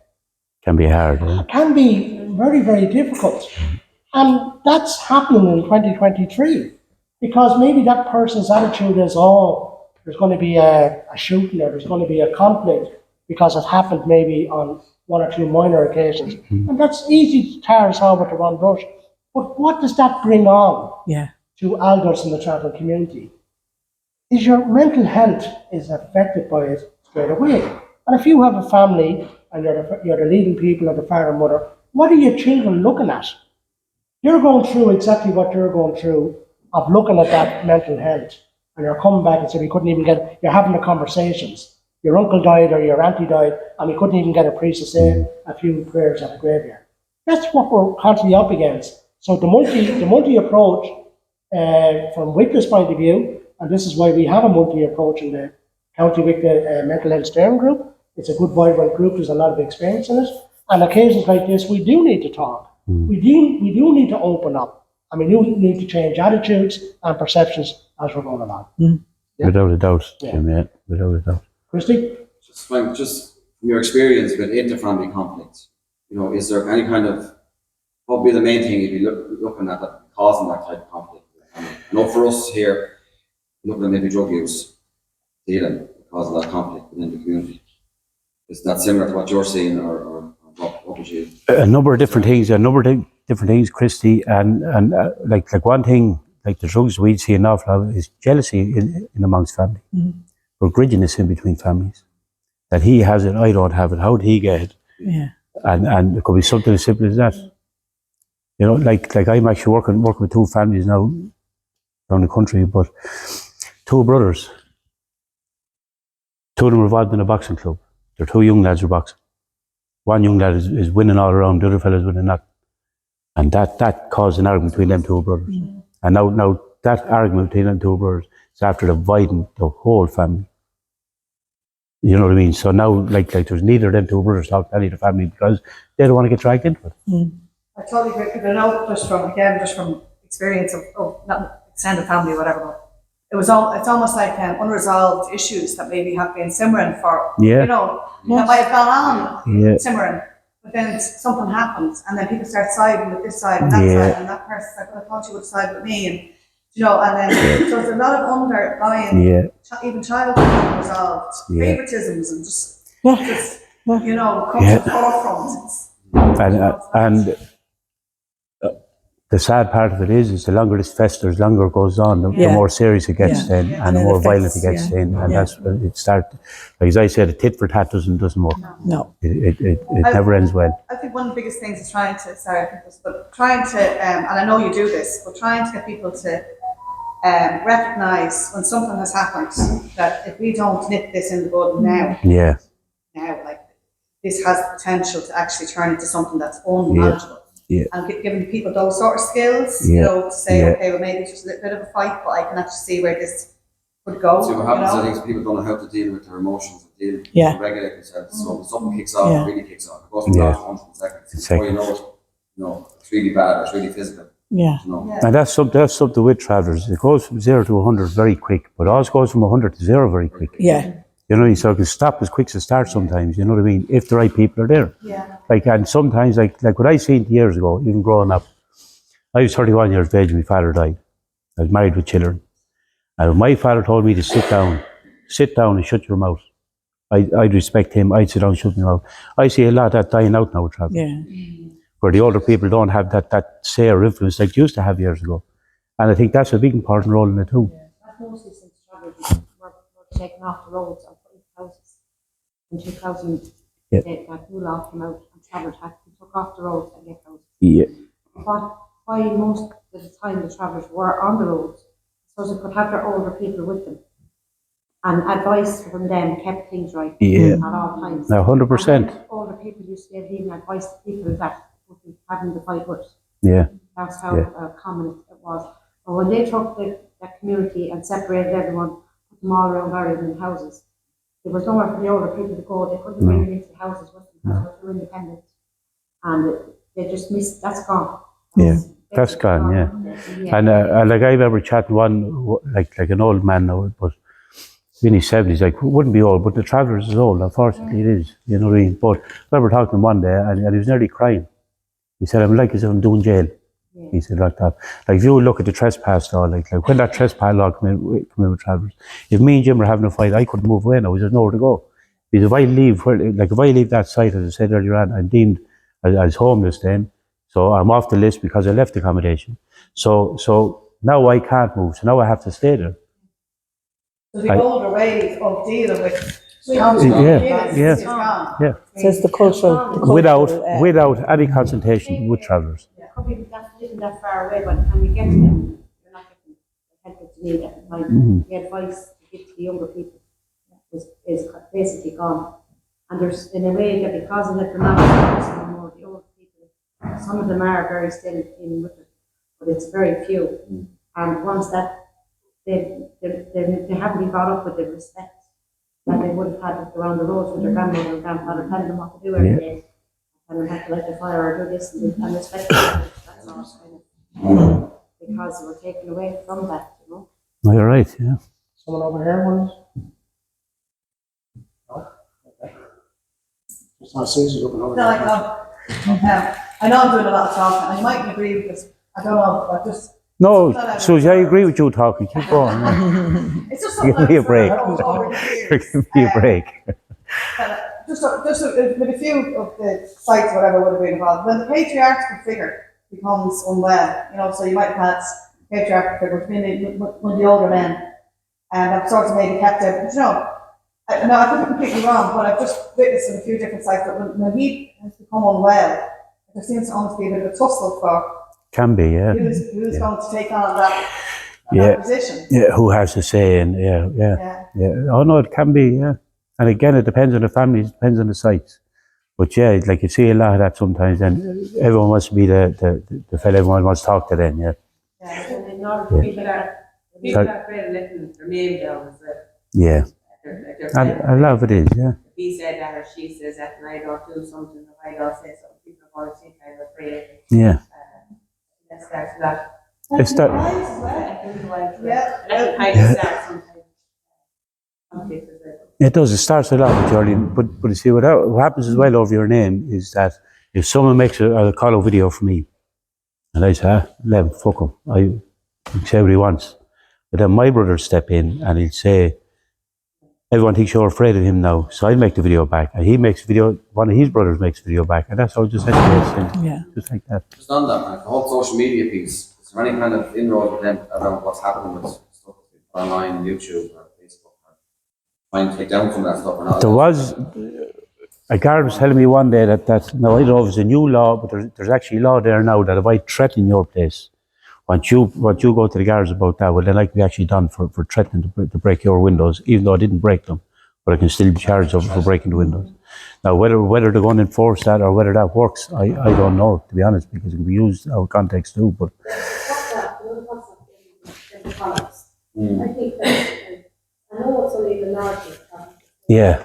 can be hard. It can be very, very difficult. And that's happening in 2023 because maybe that person's attitude is, there's going to be a shooting or there's going to be a conflict. because it happened maybe on one or two minor occasions. And that's easy to tar us all with the one brush. But what does that bring on Yeah. to adults in the travel community? Is your mental health is affected by it straight away. And if you have a family and you're the leading people or the father and mother, what are your children looking at? You're going through exactly what you're going through of looking at that mental health. And you're coming back and saying, we couldn't even get, you're having the conversations. Your uncle died or your auntie died, and we couldn't even get a priest to say a few prayers at the graveyard. That's what we're constantly up against. So the multi approach from Wicklif's point of view, and this is why we have a multi approach in the County Wicklow Mental Health Steering Group. It's a good vibrant group. There's a lot of experience in it. And occasions like this, we do need to talk. We do need to open up. And we do need to change attitudes and perceptions as we're going along. Yeah. Without a doubt, Yeah. Jim, yeah, without a doubt. Christy? Just from your experience with inter-family conflicts, is there any kind of, what would be the main thing you'd be looking at that causing that type of conflict? I know for us here, looking at maybe drug use, dealing, causing that conflict within the community. Is that similar to what you're seeing, or what would you? A number of different things, Christy, and like one thing, like the drugs we'd see an awful lot of is jealousy in amongst family, or gridginess in between families. That he has it, I don't have it. How did he get it? Yeah. And it could be something as simple as that. Like I'm actually working with two families now around the country, but two brothers. Two of them are involved in a boxing club. They're two young lads who are boxing. One young lad is winning all around, the other fella's winning that. And that caused an argument between them two brothers. And now that argument between them two brothers is after dividing the whole family. You know what I mean? So now, like there's neither of them two brothers talking to any of the family because they don't want to get dragged into it. I totally agree, because I know just from experience of not extended family or whatever, but it's almost like unresolved issues that maybe have been simmering for, that might have gone on simmering, but then something happens and then people start siding with this side and that side, and that person's like, well, I thought you would side with me, and and then so there's a lot of underlying, even childhood unresolved favoritisms and just come to the forefront. And the sad part of it is the longer this festers, longer it goes on, the more serious it gets then, and the more violent it gets then, and that's when it starts. Like as I said, a tit for tat doesn't work. No. It never ends well. I think one of the biggest things is trying to, and I know you do this, but trying to get people to recognise when something has happened, that if we don't nip this in the bud now, like this has the potential to actually turn into something that's unmanageable. And giving people those sort of skills, to say, okay, well maybe it's just a little bit of a fight, but I can actually see where this would go. So what happens, I think, is people don't know how to deal with their emotions and regulate themselves. So when something kicks off, it really kicks off. It goes from that to 100 seconds. Before you know it, it's really bad, it's really physical. And that's something with travellers. It goes from 0 to 100 very quick, but it also goes from 100 to 0 very quick. So it can stop as quick as it starts sometimes, you know what I mean, if the right people are there. And sometimes, like what I seen years ago, even growing up, I was 31 years of age when my father died. I was married with children. And when my father told me to sit down and shut your mouth, I'd respect him, I'd sit down and shut my mouth. I see a lot of that dying out now with travel. Where the older people don't have that say or influence like they used to have years ago. And I think that's a big important role in it too. That's mostly since travel were taken off the roads and put into houses. In 2000, that new law came out and travel tax took off the roads and get houses. But why most of the time the travellers were on the roads, so they could have their older people with them. And advice from them kept things right at all times. Now, 100%. Older people used to be able to even advice to people that would be having the fight worse. That's how common it was. But when they took that community and separated everyone, put them all around various in houses, there was nowhere for the older people to go. They couldn't bring them into the houses with them because they were independent. And they just missed, that's gone. That's gone, And like I remember chatting one, like an old man now, but in his 70s, like, wouldn't be old, but the travellers is old, unfortunately it is, you know what I mean? But I remember talking to him one day and he was nearly crying. He said, I'm like as if I'm doing jail. He said like that. Like if you look at the trespass law, like when that trespass law come in with travellers, if me and Jim were having a fight, I couldn't move away now, there's nowhere to go. Because if I leave that site, as I said earlier on, I'm deemed as homeless then. So I'm off the list because I left accommodation. So now I can't move. So now I have to stay there. So the older ways of dealing with Yeah, is gone. yeah. So it's the cultural Without any consultation with travellers. Probably living that far away, by the time you get to them, you're not getting the help that you need at the time. The advice to give to the younger people is basically gone. And there's, in a way, that because of that, they're not anymore, the older people. Some of them are very still in with it, but it's very few. And once that, they haven't been brought up with the respect that they would have had around the roads with their grandmother and grandfather telling them what to do every day. And they have to light the fire or do this and respect them. That's all kind of, because they were taken away from that, you know. No, you're right, yeah. Someone over here wants? No? Okay. It's not Susie looking over No, there. I know I'm doing a lot of talking, and you mightn't agree with this. I don't know, but just. No, Susie, I agree with you talking. Keep going. Yeah. It's just something Give me a break. over the years. Give me a break. Just with a few of the sites, whatever would have been involved, when the patriarchal figure becomes unwell, you know, so you might have had patriarchal figure, which means one of the older men, and I've sort of maybe kept it, but you know, I could be completely wrong, but I've just witnessed in a few different sites that when he has become unwell, there seems to almost be a bit of a tussle for Can be, yeah. who's going to take on that position. Yeah, who has to say, and yeah. Oh no, it can be, yeah. And again, it depends on the families, it depends on the sites. But yeah, like you see a lot of that sometimes, and everyone wants to be the fella everyone wants to talk to then, yeah. And in order for people are afraid of letting their name down as well. Yeah. A lot of it is, yeah. If he said that or she says that, and I don't do something, or I don't say something, people are going to think I'm afraid. Yeah. That starts that. It's that. That kind of starts sometimes. It does. It starts a lot with Jolene, but you see what happens as well over your name is that if someone makes a call-out video for me, and I say, let him, fuck him, I say what he wants. But then my brother step in and he'll say, everyone thinks you're afraid of him now, so I make the video back, and he makes a video. One of his brothers makes a video back, and that's how it just escalates. Just like that. Just on that, man, the whole social media piece, is there any kind of inroad with them around what's happening with stuff online, YouTube or Facebook, or trying to take down some of that stuff or not? There was, a guard was telling me one day that now I don't know if it's a new law, but there's actually a law there now that if I threaten your place, once you go to the guards about that, well then I can be actually done for threatening to break your windows, even though I didn't break them, but I can still be charged for breaking the windows. Now whether they're going to enforce that or whether that works, I don't know, to be honest, because it can be used out of context too, but. I think that, I know it's only the larger. Yeah.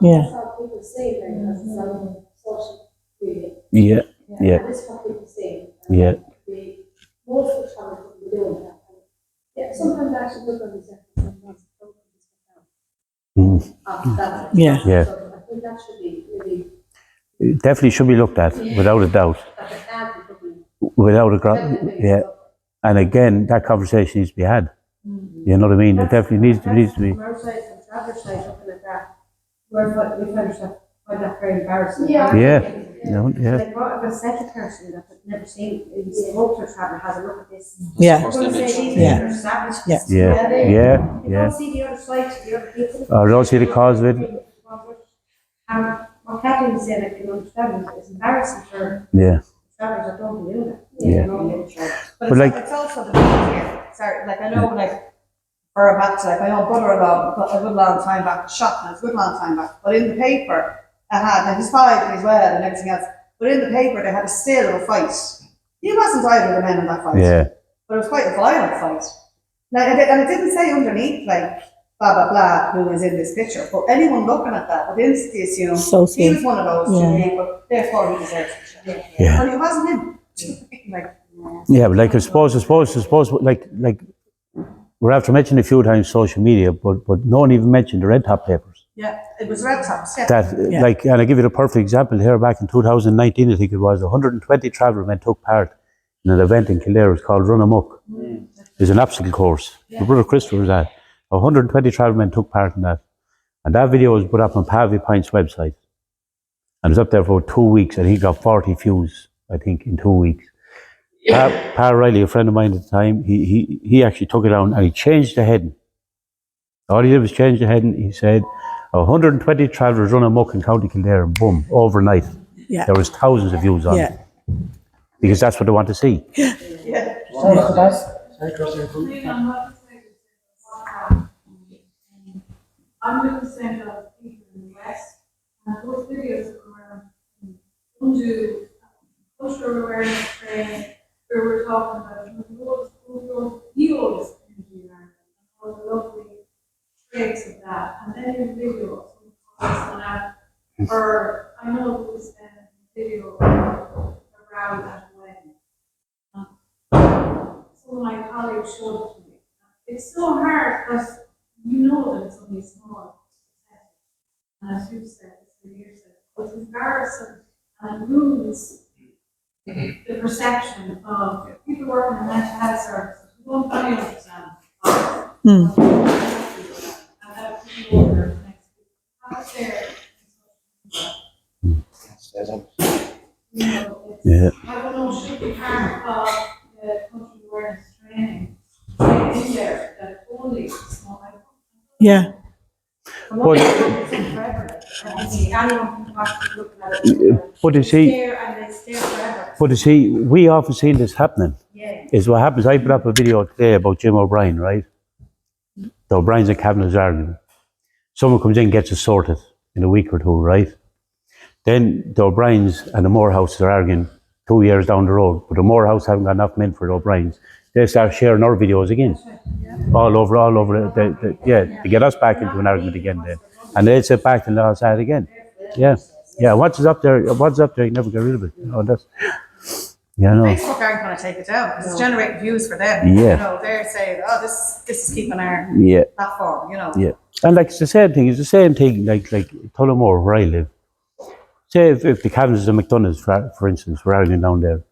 Yeah. That's how people say it because it's on social media. Yeah. Yeah. And this is what people say. Yeah. Most of the time people doing that. Yeah, sometimes I actually look on these sometimes Yeah. So I think that should be really. It definitely should be looked at, without a doubt. Without a yeah. And again, that conversation needs to be had. You know what I mean? It definitely needs to be. From our side, from Travis' side, looking at that, we find that very embarrassing. Yeah. Like, what if a second person that had never seen, he's spoke to a traveller, has a look at this. Yeah. We're going to say these Yeah. people are savage. Yeah. You don't see the other side, the other people. Or don't see the cause of it. And what Kathleen was saying, I can understand, it's embarrassing for Yeah. travellers that don't do that. Yeah. But But like- it's also the media. Sorry, like I know, like for a back to like my own brother-in-law, a good long time back, shot, and it's a good long time back. But in the paper, I had like he's 5 and he's well and everything else. But in the paper, they had a still of a fight. He wasn't either of the men in that fight. Yeah. But it was quite a violent fight. Now, and it didn't say underneath like blah blah blah who was in this picture. But anyone looking at that would instantly assume he was one of those two people. Therefore, he deserves it. Yeah. But it wasn't him. Like. Yeah, but like I suppose, like we're after mentioning a few times social media, but no one even mentioned the red top papers. Yeah, it was red tops. Yeah. Like, and I give you a perfect example here. Back in 2019, I think it was 120 travel men took part in an event in Kildare. It was called Run Amok. It was an obstacle course. My brother Christopher was at. 120 travelmen took part in that. And that video was put up on Pavy Pint's website. And it was up there for 2 weeks, and he got 40 views, I think, in 2 weeks. Pa Riley, a friend of mine at the time, he actually took it down and he changed the heading. All he did was change the heading. He said, 120 travellers run amok in County Kildare, and boom, overnight. Yeah. There was thousands of views on it. Because that's what they want to see. Sorry for that. Sorry, Christopher. I'm doing the same job as people in the West, and those videos that come around do cultural awareness training, where we're talking about the oldest community in Ireland, and all the lovely traits of that, and then your video of someone out, or I know there was a video around at a wedding. Some of my colleagues showed it to me. It's so hard because you know that it's only small. And as you said, as the year said, it's embarrassing and it ruins the perception of people working in mental health services who don't really understand and how people over the next week. How there you know, I don't know, should be part of the cultural awareness training in there that only small. Yeah. But you see, we often see this happening. Is what happens. I put up a video today about Jim O'Brien, right? The O'Briens and Kavanagh's arguing. Someone comes in and gets it sorted in a week or two, right? Then the O'Briens and the Morehouses are arguing 2 years down the road, but the Morehouse haven't got enough men for the O'Briens. They start sharing our videos again. All over, to get us back into an argument again then. And they'll sit back and let us at it again. Yeah, once it's up there, you never get rid of it. You know, that's, you know. Facebook aren't going to take it down because it's generating views for them. Yeah. You know, they're saying, oh, this is keeping our platform, you know. Yeah. And like it's the same thing, like Tullamore, where I live. Say if the Cavanaghs and McDonoughs, for instance, were arguing down there,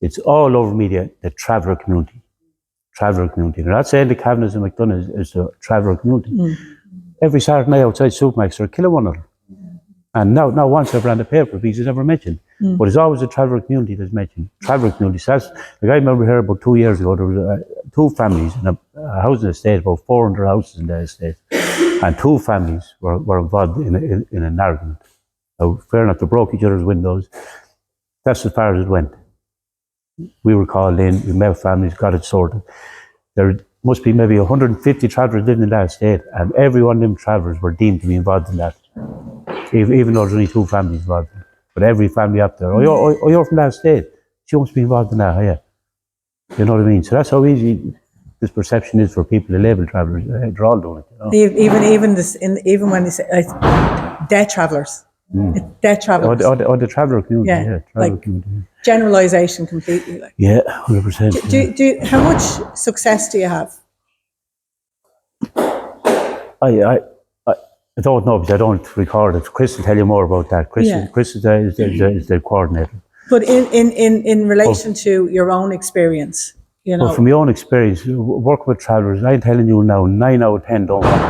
it's all over media, the traveller community. They're not saying the Cavanaghs and McDonoughs is the traveller community. Every Saturday night outside Supermax, they're killing one another. And now once I've ran the paper, because it's never mentioned. But it's always a traveller community that's mentioned. Traveller community. So that's, like I remember here about 2 years ago, there was two families in a housing estate, about 400 houses in the estate. And two families were involved in an argument. Now, fair enough, they broke each other's windows. That's as far as it went. We were called in, we met families, got it sorted. There must be maybe 150 travellers living in that estate, and every one of them travellers were deemed to be involved in that. Even though there's only two families involved in it. But every family up there, you're from that estate, she must be involved in that, yeah. You know what I mean? So that's how easy this perception is for people to label travellers. They're all doing it. You know? Even when they say dead travellers. Dead travellers. Or the traveller community, community. Generalisation completely. Like. Yeah, 100%. Do how much success do you have? I don't know because I don't record it. Chris will tell you more about that. Chris is the coordinator. But in relation to your own experience, you know. Well, from your own experience, work with travellers, I'm telling you now, 9 out of 10 don't want it.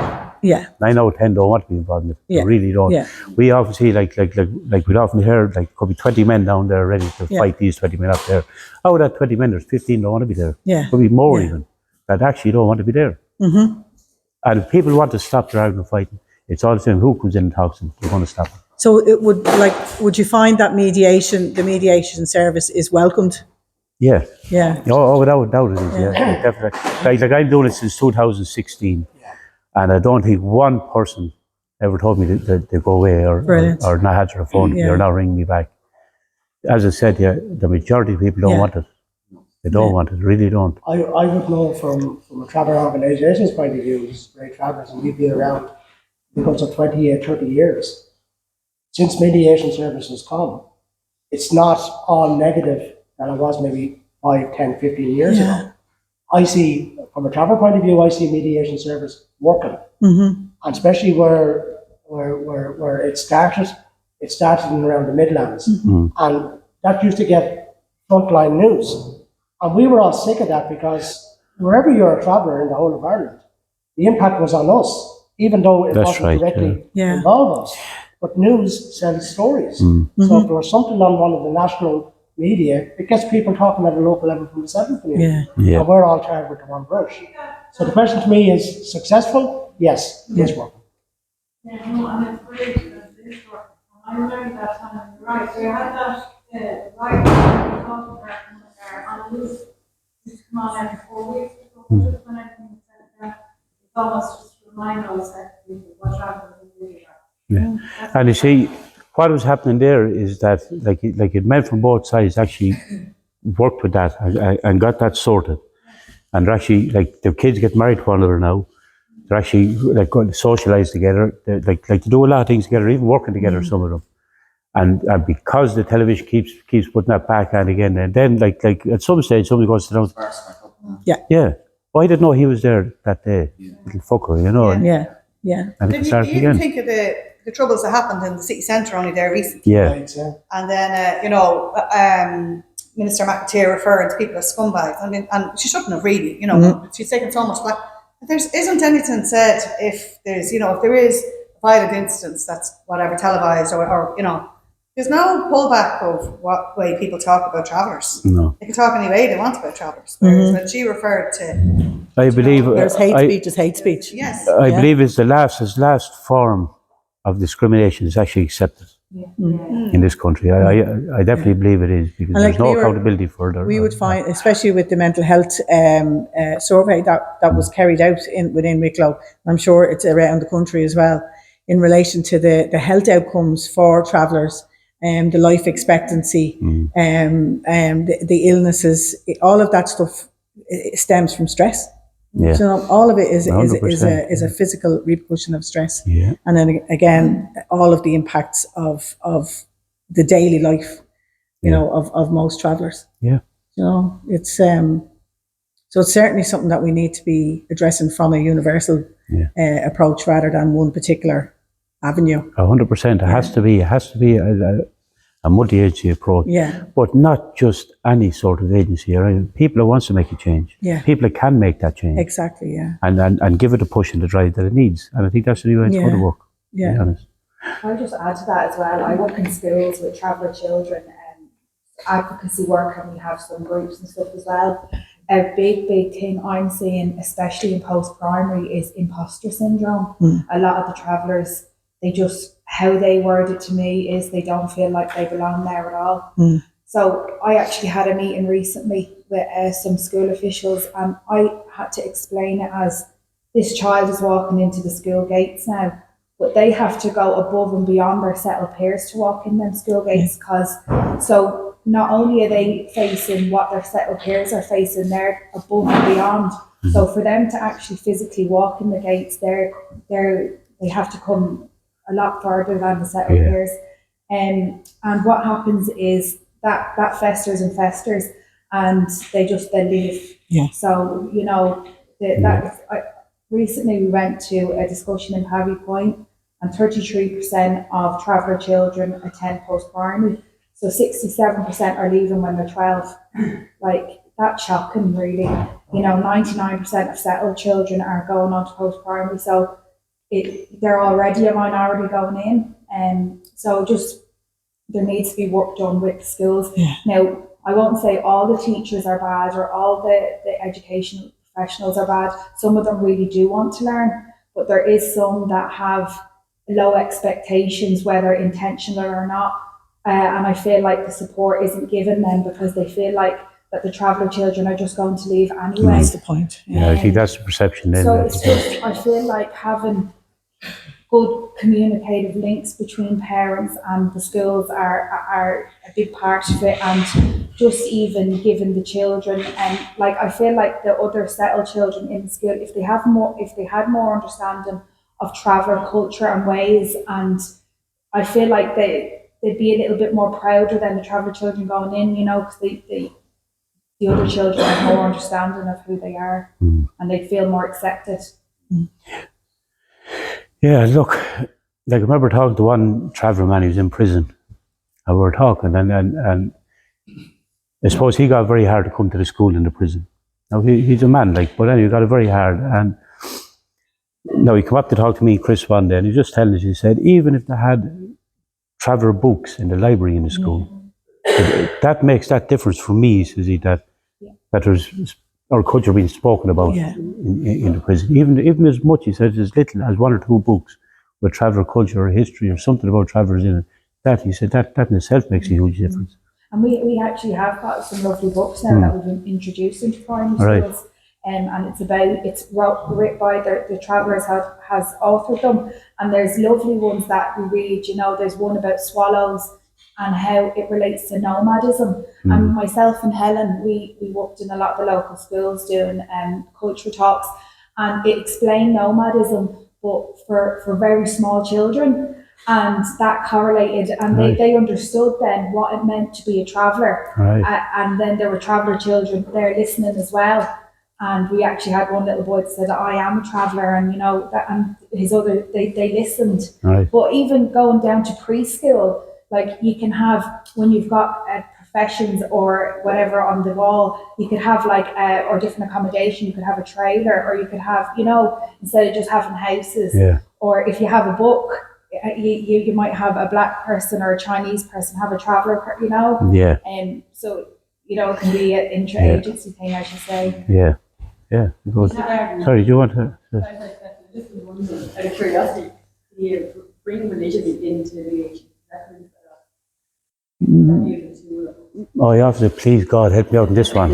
9 out of 10 don't want to be involved in it. They really don't. We obviously, like we'd often hear, like, could be 20 men down there ready to fight these 20 men up there. Out of that 20 men, there's 15 don't want to be there. Could be more even, that actually don't want to be there. And if people want to stop their argument fighting, it's all the same who comes in and talks to them, they're going to stop it. So it would you find that the mediation service is welcomed? Yeah. Oh, without doubt it is, definitely. Like I'm doing it since 2016. And I don't think one person ever told me that they go away or not answer the phone to me or not ring me back. As I said, the majority of people don't want it. They don't want it, really don't. I would know from a travel organisation's point of view, as great travellers, and we've been around because of 28, 30 years. Since mediation services come, it's not all negative that it was maybe 5, 10, 15 years ago. I see, from a travel point of view, I see mediation service working. And especially where it started in around the Midlands. And that used to get frontline news. And we were all sick of that because wherever you're a traveller in the whole of Ireland, the impact was on us, even though it That's wasn't right, directly yeah. involved us. But news sells stories. Mm. So if there was something on one of the national media, it gets people talking at a local level from the seventh community. Yeah. Yeah. And we're all tired with the one brush. So the question to me is, successful? Yes, it is working. Yeah, no, and it's great because this work, I remember that time, and you're right, they had that, right, health department there, and it used to come on every 4 weeks, so just when anything was said there, it's almost just to remind us that people what happened really are. Yeah. And you see, what was happening there is that, like it men from both sides actually worked with that and got that sorted. And they're actually, like, their kids get married to one another now. They're actually, like, going to socialise together. They're, like to do a lot of things together, even working together, some of them. And because the television keeps putting that back on again, and then, like at some stage, somebody goes to them, yeah, oh, I didn't know he was there that day. Little fucker, you know. And, Yeah, yeah. and Then it starts you even again. think of the troubles that happened in the city centre only there recently. Yeah. Right, yeah. And then, Minister McAteer referring to people as scumbags. I mean, and she shouldn't have really, she's taken so much black. But there isn't anything said if there's, if there is a violent instance that's whatever televised or there's no pullback of what way people talk about travellers. No. They can talk any way they want about travellers. Whereas when she referred to, I believe There's hate speech is hate speech. yes, I believe it's his last form of discrimination is actually accepted in this country. I definitely believe it is, because And there's like no we were- accountability for it. We would find, especially with the mental health survey that was carried out within Wicklow, I'm sure it's around the country as well, in relation to the health outcomes for travellers, the life expectancy, the illnesses, all of that stuff stems from stress. Yeah. So all of it is 100%, a physical repercussion of stress. Yeah. And then again, all of the impacts of the daily life, of most travellers. Yeah. It's so it's certainly something that we need to be addressing from a universal approach rather than one particular avenue. 100%. It has to be a multi-agency approach. Yeah. But not just any sort of agency. Right? People who wants to make a change. Yeah. People that can make that change. Exactly. Yeah. And give it a push and the drive that it needs. And I think that's the way it's going to work. Yeah. To be honest. I'll just add to that as well. I work in schools with traveller children and advocacy work, and we have some groups and stuff as well. A big thing I'm seeing, especially in post-primary, is imposter syndrome. A lot of the travellers, how they word it to me is they don't feel like they belong there at all. So I actually had a meeting recently with some school officials, and I had to explain it as this child is walking into the school gates now, but they have to go above and beyond their settled peers to walk in them school gates, because so not only are they facing what their settled peers are facing, they're above and beyond. So for them to actually physically walk in the gates, they have to come a lot further than the settled peers. And what happens is that festers and festers, and they leave. Yeah. So, recently we went to a discussion in Pavy Point, and 33% of traveller children attend post-primary. So 67% are leaving when they're 12. Like, that's shocking, really. 99% of settled children are going on to post-primary. So they're already a minority going in. And so there needs to be work done with the schools. Yeah. Now, I won't say all the teachers are bad or all the educational professionals are bad. Some of them really do want to learn, but there is some that have low expectations, whether intentional or not. And I feel like the support isn't given them because they feel like that the traveller children are just going to leave anyway. That's the point. Yeah, I think that's the perception then. So it's just, I feel like having good communicative links between parents and the schools are a big part of it, and just even giving the children, and like I feel like the other settled children in the school, if they had more understanding of traveller culture and ways, and I feel like they'd be a little bit more prouder than the traveller children going in, because the other children have more understanding of who they are, and they feel more accepted. Yeah, look, like I remember talking to one traveller man who was in prison, and we were talking, and I suppose he got very hard to come to the school in the prison. Now he's a man, but anyway, he got it very hard, and no, he came up to talk to me, Chris, one day, and he was just telling us, he said, even if they had traveller books in the library in the school, that makes that difference for me, says he, that there's our culture being spoken about in the prison. Even as much, he said, as little as one or two books with traveller culture or history or something about travellers in it, that, he said, that in itself makes a huge difference. And we actually have got some lovely books now that we've introduced into primary schools. And it's written by the travellers has authored them. And there's lovely ones that we read, you know, there's one about swallows and how it relates to nomadism. And myself and Helen, we worked in a lot of the local schools doing culture talks, and it explained nomadism, but for very small children. And that correlated, and they understood then what it meant to be a traveller. And then there were traveller children there listening as well. And we actually had one little boy that said, I am a traveller, and you know, that, and his other, they listened. But even going down to preschool, like you can have, when you've got professions or whatever on the wall, you could have like, or different accommodation, you could have a trailer, or you could have, you know, instead of just having houses. Or if you have a book, you might have a black person or a Chinese person have a traveller, you know? And so, you know, it can be an inter-agency thing, I should say. Yeah, good. Sorry, do you want to? Out of curiosity, do you bring religion into the Oh, you have to please God help me out in this one.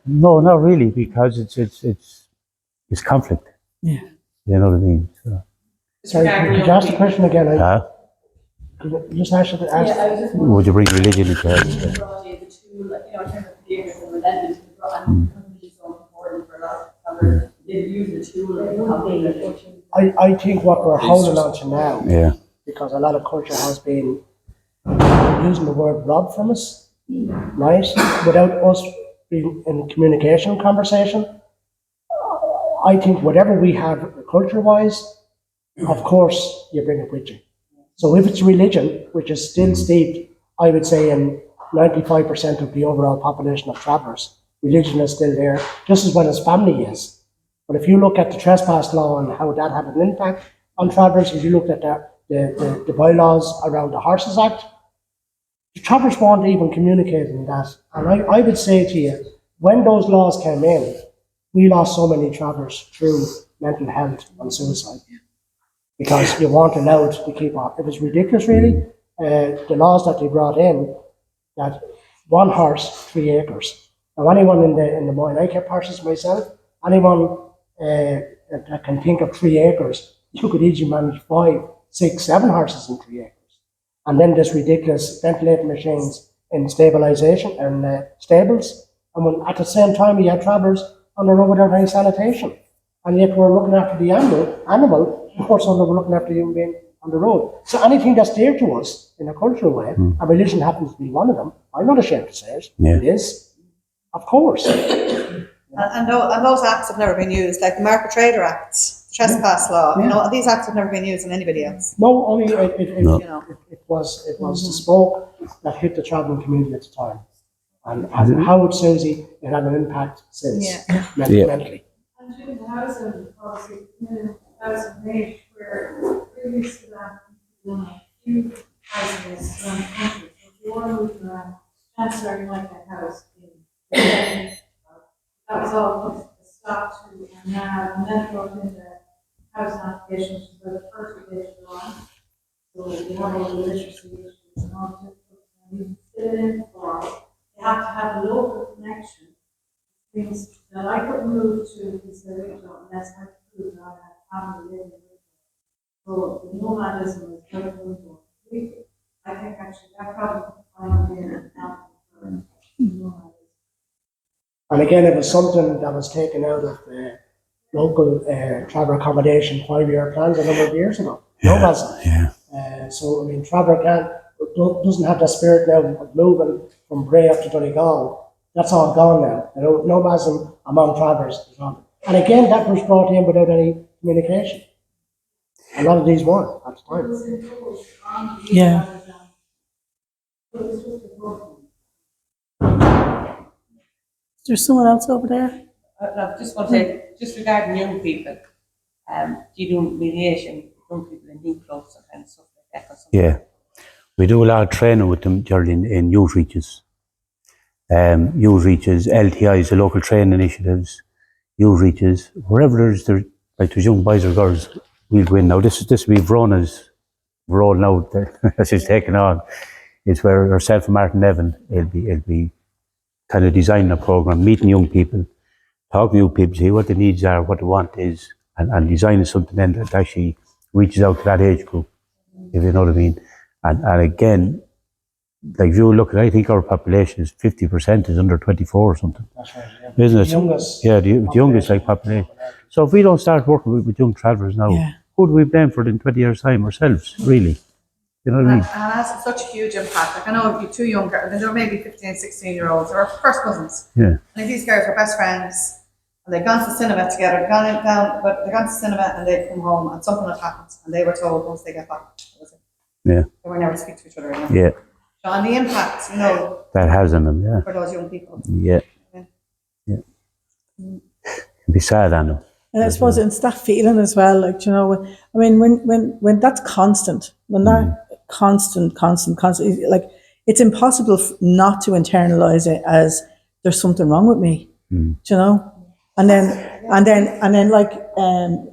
No, not really, because it's conflict. You know what I mean? So. Sorry, could you ask the question again? Could you just ask it. Would you bring religion into it? I think what we're holding on to now, because a lot of culture has been using the word robbed from us, right? Without us being in communication conversation. I think whatever we have culture-wise, of course, you bring it with you. So if it's religion, which is still steeped, I would say, in 95% of the overall population of travellers, religion is still there, just as well as family is. But if you look at the trespass law and how that had an impact on travellers, if you looked at the bylaws around the Horses Act, the travellers weren't even communicating that. And I would say to you, when those laws came in, we lost so many travellers through mental health and suicide. Because you weren't allowed to keep on. It was ridiculous, really. The laws that they brought in, that 1 horse, 3 acres. Now, anyone in the mine, I kept horses myself. Anyone that can think of 3 acres, you could easily manage 5, 6, 7 horses in 3 acres. And then this ridiculous ventilator machines in stabilisation and stables. And when at the same time you had travellers on the road without any sanitation. And yet we're looking after the animal, of course, we're looking after the human being on the road. So anything that's dear to us in a cultural way, and religion happens to be one of them, I'm not ashamed to say it. It is, of course. And those acts have never been used, like the Market Trader Acts, the Trespass Law. You know, these acts have never been used on anybody else. No, only it was the spoke that hit the travelling community at the time, and how it Susie, it had an impact since mentally. And to the housing policy in 2008, where previous to that, a few houses around the country. So if you want to move around, chances are you might get a house in. That was all just a stop to, and now, and then brought in the housing applications, which is where the first edition on. So you have all the literacy issues and all the different, and you can fill it in for, you have to have a local connection. Things that I couldn't move to consideration unless I proved that I had family living with me. So the nomadism is very important. I think actually that probably find here now for nomadism. And again, it was something that was taken out of the local traveller accommodation 5-year plans a number of years ago. So, I mean, traveller doesn't have that spirit now of moving from Bray up to Donegal. That's all gone now. You know, nomadism among travellers is gone. And again, that was brought in without any communication. A lot of these weren't at the time. Is there someone else over there? I just want to say, just regarding young people, do you do mediation with young people in new clubs and kind of stuff like that? Or something? Yeah. We do a lot of training with them, Gerald, in youth reaches. Youth reaches, LTIs, the local training initiatives, youth reaches, wherever there's young boys or girls, we'll go in. Now this will be Verona's rolling out as she's taking on. It's where herself and Martin Nevin it'll be kind of designing a program, meeting young people, talking to young people, see what the needs are, what they want is, and designing something then that actually reaches out to that age group, if you know what I mean. And again, like if you look at, I think our population is 50% is under 24 or something. That's right, yeah. Isn't it? The youngest. Yeah, the youngest like population. So if we don't start working with young travellers now, who do we blame for it in 20 years' time? Ourselves, really. You know what I mean? And it has such a huge impact. Like I know you're two younger, they're maybe 15, 16-year-olds, or first cousins. Yeah. And if these guys are best friends, and they've gone to the cinema together, they've gone to the cinema and they've come home and something had happened, and they were told once they get back, that was it. Yeah. They were never to speak to each other again. Yeah. So, and the impact, that has on them, yeah. for those young people. Yeah. Yeah. It can be sad on them. And I suppose it's that feeling as well, like, you know, I mean, when that's constant, when that constant, like, it's impossible not to internalize it as there's something wrong with me, you know? And then like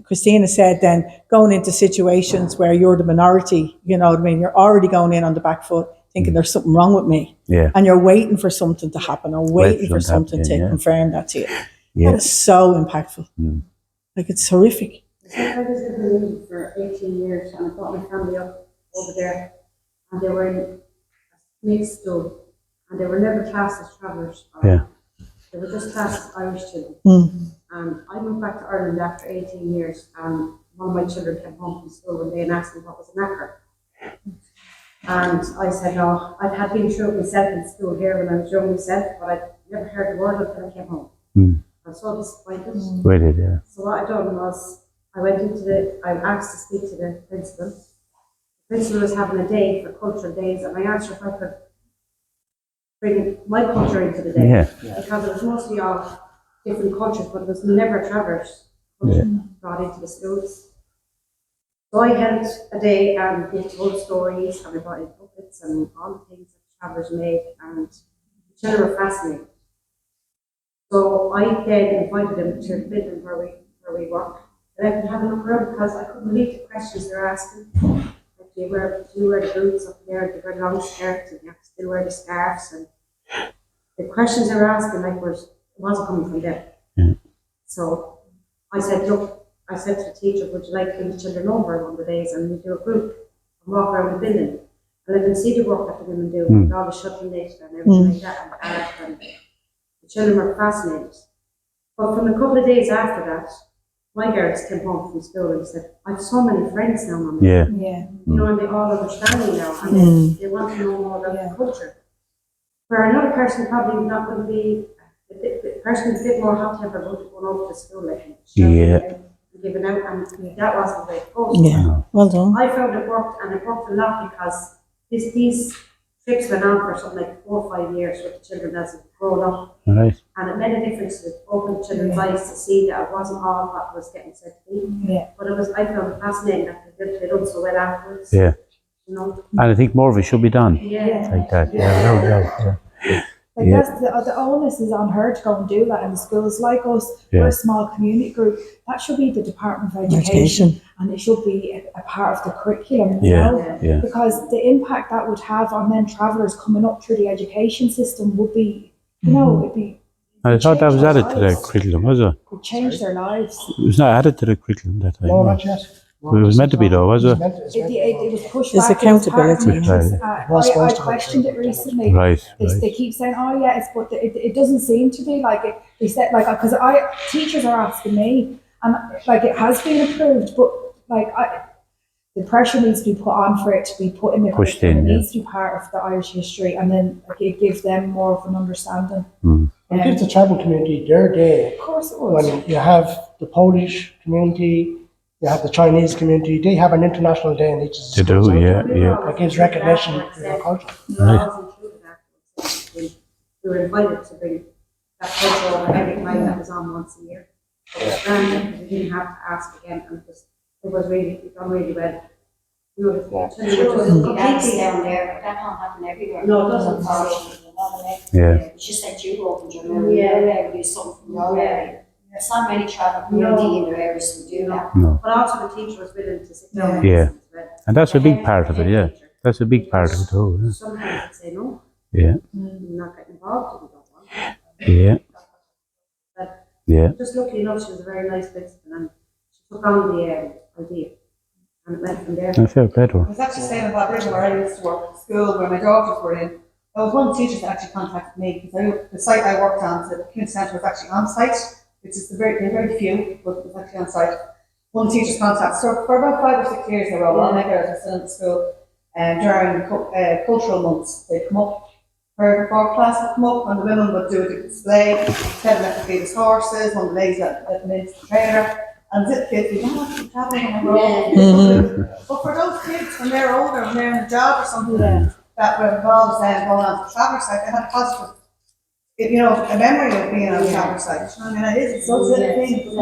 Christina said, then going into situations where you're the minority, you know what I mean? You're already going in on the back foot thinking there's something wrong with me. Yeah. And you're waiting for something to happen or waiting for something to confirm that to you. Yeah. That is so impactful. Like, it's horrific. I was in the Navy for 18 years and I brought my family up over there and they were in a mixed school and they were never classed as travellers. Yeah. They were just classed as Irish children. And I went back to Ireland after 18 years and one of my children came home from school one day and asked me what was a knacker. And I said, no, I'd had been through it myself in school here when I was young myself, but I'd never heard the word until I came home. I was so disappointed. Waited, yeah. So what I done was, I asked to speak to the principal. The principal was having a day for cultural days, and I asked her if I could bring my culture into the day. Yeah. Because it was mostly all different cultures, but it was never travellers culture brought into the schools. So I held a day and we told stories, and we brought in puppets and all the things that travellers make, and the children were fascinated. So I then invited them to the building where we work, and I could have a look around because I couldn't believe the questions they were asking. Like, do you wear the boots up there? Do you wear long skirts? And you have to still wear the scarves? And the questions they were asking, like, it wasn't coming from them. So I said, look, I said to the teacher, would you like to bring the children over one of the days and we do a group and walk around the building and let them see the work that the women do, and all the shuttling knit and everything like that, and art, and the children were fascinated. But from a couple of days after that, my girls came home from school and said, I have so many friends now, Mum. Yeah. Yeah. You know, and they all understand me now, and they want to know more about the culture. Where another person probably not going to be, the person is a bit more hot tempered about going over to school, like, and giving out, and that wasn't the way it goes. Yeah. Well done. I found it worked, and it worked a lot because these trips went on for something like 4 or 5 years with the children as they grown up. Right. And it made a difference to open children's eyes to see that it wasn't all what was getting said to be. Yeah. But I found it fascinating that they done so well afterwards. Yeah. You know? And I think more of it should be done Yeah. like that. Yeah, no doubt. Yeah. Like that's the onus is on her to go and do that in the schools. Like us, we're a small community group. That should be the Department of Education, and it should be a part of the curriculum. You know? Yeah. Because the impact that would have on then travellers coming up through the education system would be, you know, it'd be. I thought that was added to the curriculum, was it? Would change their lives. It was not added to the curriculum that time. No, not yet. It was meant to be though, was it? It was pushed There's back. accountability. I questioned it recently. Right. They keep saying, "Oh yeah," but it doesn't seem to be like it. They said like because teachers are asking me, and like it has been approved, but like the pressure needs to be put on for it to be put in the curriculum. It needs to be part of the Irish history, and then it gives them more of an understanding. It gives the travel community their day. Of course, it would. When you have the Polish community, you have the Chinese community, they have an international day in each of the They do, schools. yeah. That gives recognition to their culture. We were always included afterwards. We were invited to bring that culture over every time that was on once a year. It was grand, because we didn't have to ask again, and it was really, done really well. We were Completely down there, but that can't happen everywhere. No, it doesn't. It's just that you opened your mouth, there'll be something from your area. There's not many travel community in their areas who do that. No. But also the teacher was willing to sit down. Yeah. And listen as well. And that's a big part of it, yeah. That's a big part of it too. Yeah. Sometimes they say no, Yeah. you're not getting involved, if you don't want. Yeah. But Yeah. just luckily enough, she was a very nice principal, and she took on the idea, and it went from there. I feel better. I was actually saying about Britain where I used to work at school where my daughters were in. There was one teacher that actually contacted me because the site I worked on, the community centre, was actually on site, which is very few, but it was actually on site. One teacher's contact. So for about 5 or 6 years, they were all my girls were still in the school, and during cultural months, they'd come up. For class would come up, and the women would do a display, tell them that to feed us horses, one of the ladies let them into the trailer, and zip kids, we don't have to be travelling on the road. But for those kids, when they're older, when they're in a job or something that involves them going on to the travel site, they have a positive, a memory of being on the travel site. You know what I mean? It's those little things.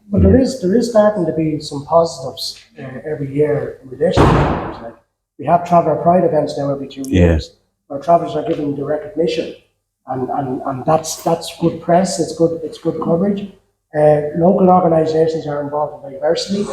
But there is starting to be some positives every year in relation to travellers. Like we have traveller pride events now every 2 years, where travellers are given the recognition, and that's good press. It's good coverage. Local organisations are involved in diversity,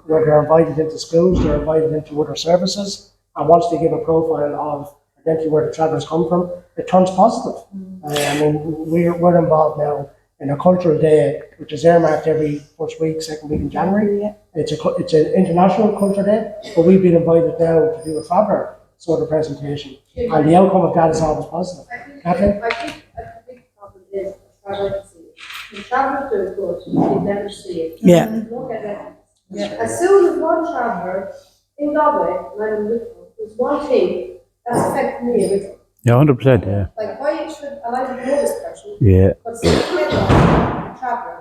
where they're invited into schools, they're invited into other services, and once they give a profile of identity where the travellers come from, it turns positive. I mean, we're involved now in a cultural day, which is earmarked every first week, second week in January. It's an international culture day, but we've been invited now to do a traveller sort of presentation, and the outcome of that is always positive. Catherine? I think a big problem is, as far as I can see it, when travellers do good, you never see it. Yeah. Look at it. As soon as one traveller in Galway, when I'm little, there's one thing that's affected me a little. Yeah, 100%, yeah. Like why should, and I didn't know this person, Yeah. but seeing a traveller,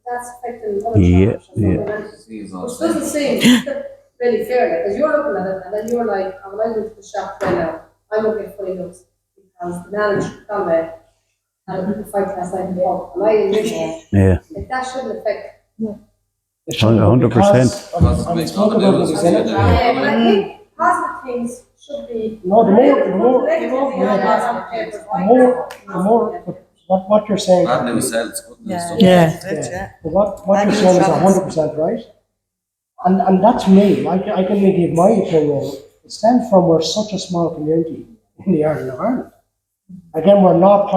that's affecting other travellers. Which doesn't seem really fair, because you're looking at it and then you're like, oh, when I go to the shop right now, I'm looking at funny looks because the manager come in and people fight last night in the pub, and I envision like that shouldn't affect. 100%. I'm spoken about what is in it. But I think positive things should be. No, the more, what you're saying. Bad news sells, good news doesn't. But what you're saying is 100% right. And that's me. I can only give my opinion. It stems from we're such a small community in the area of Ireland. Again, we're not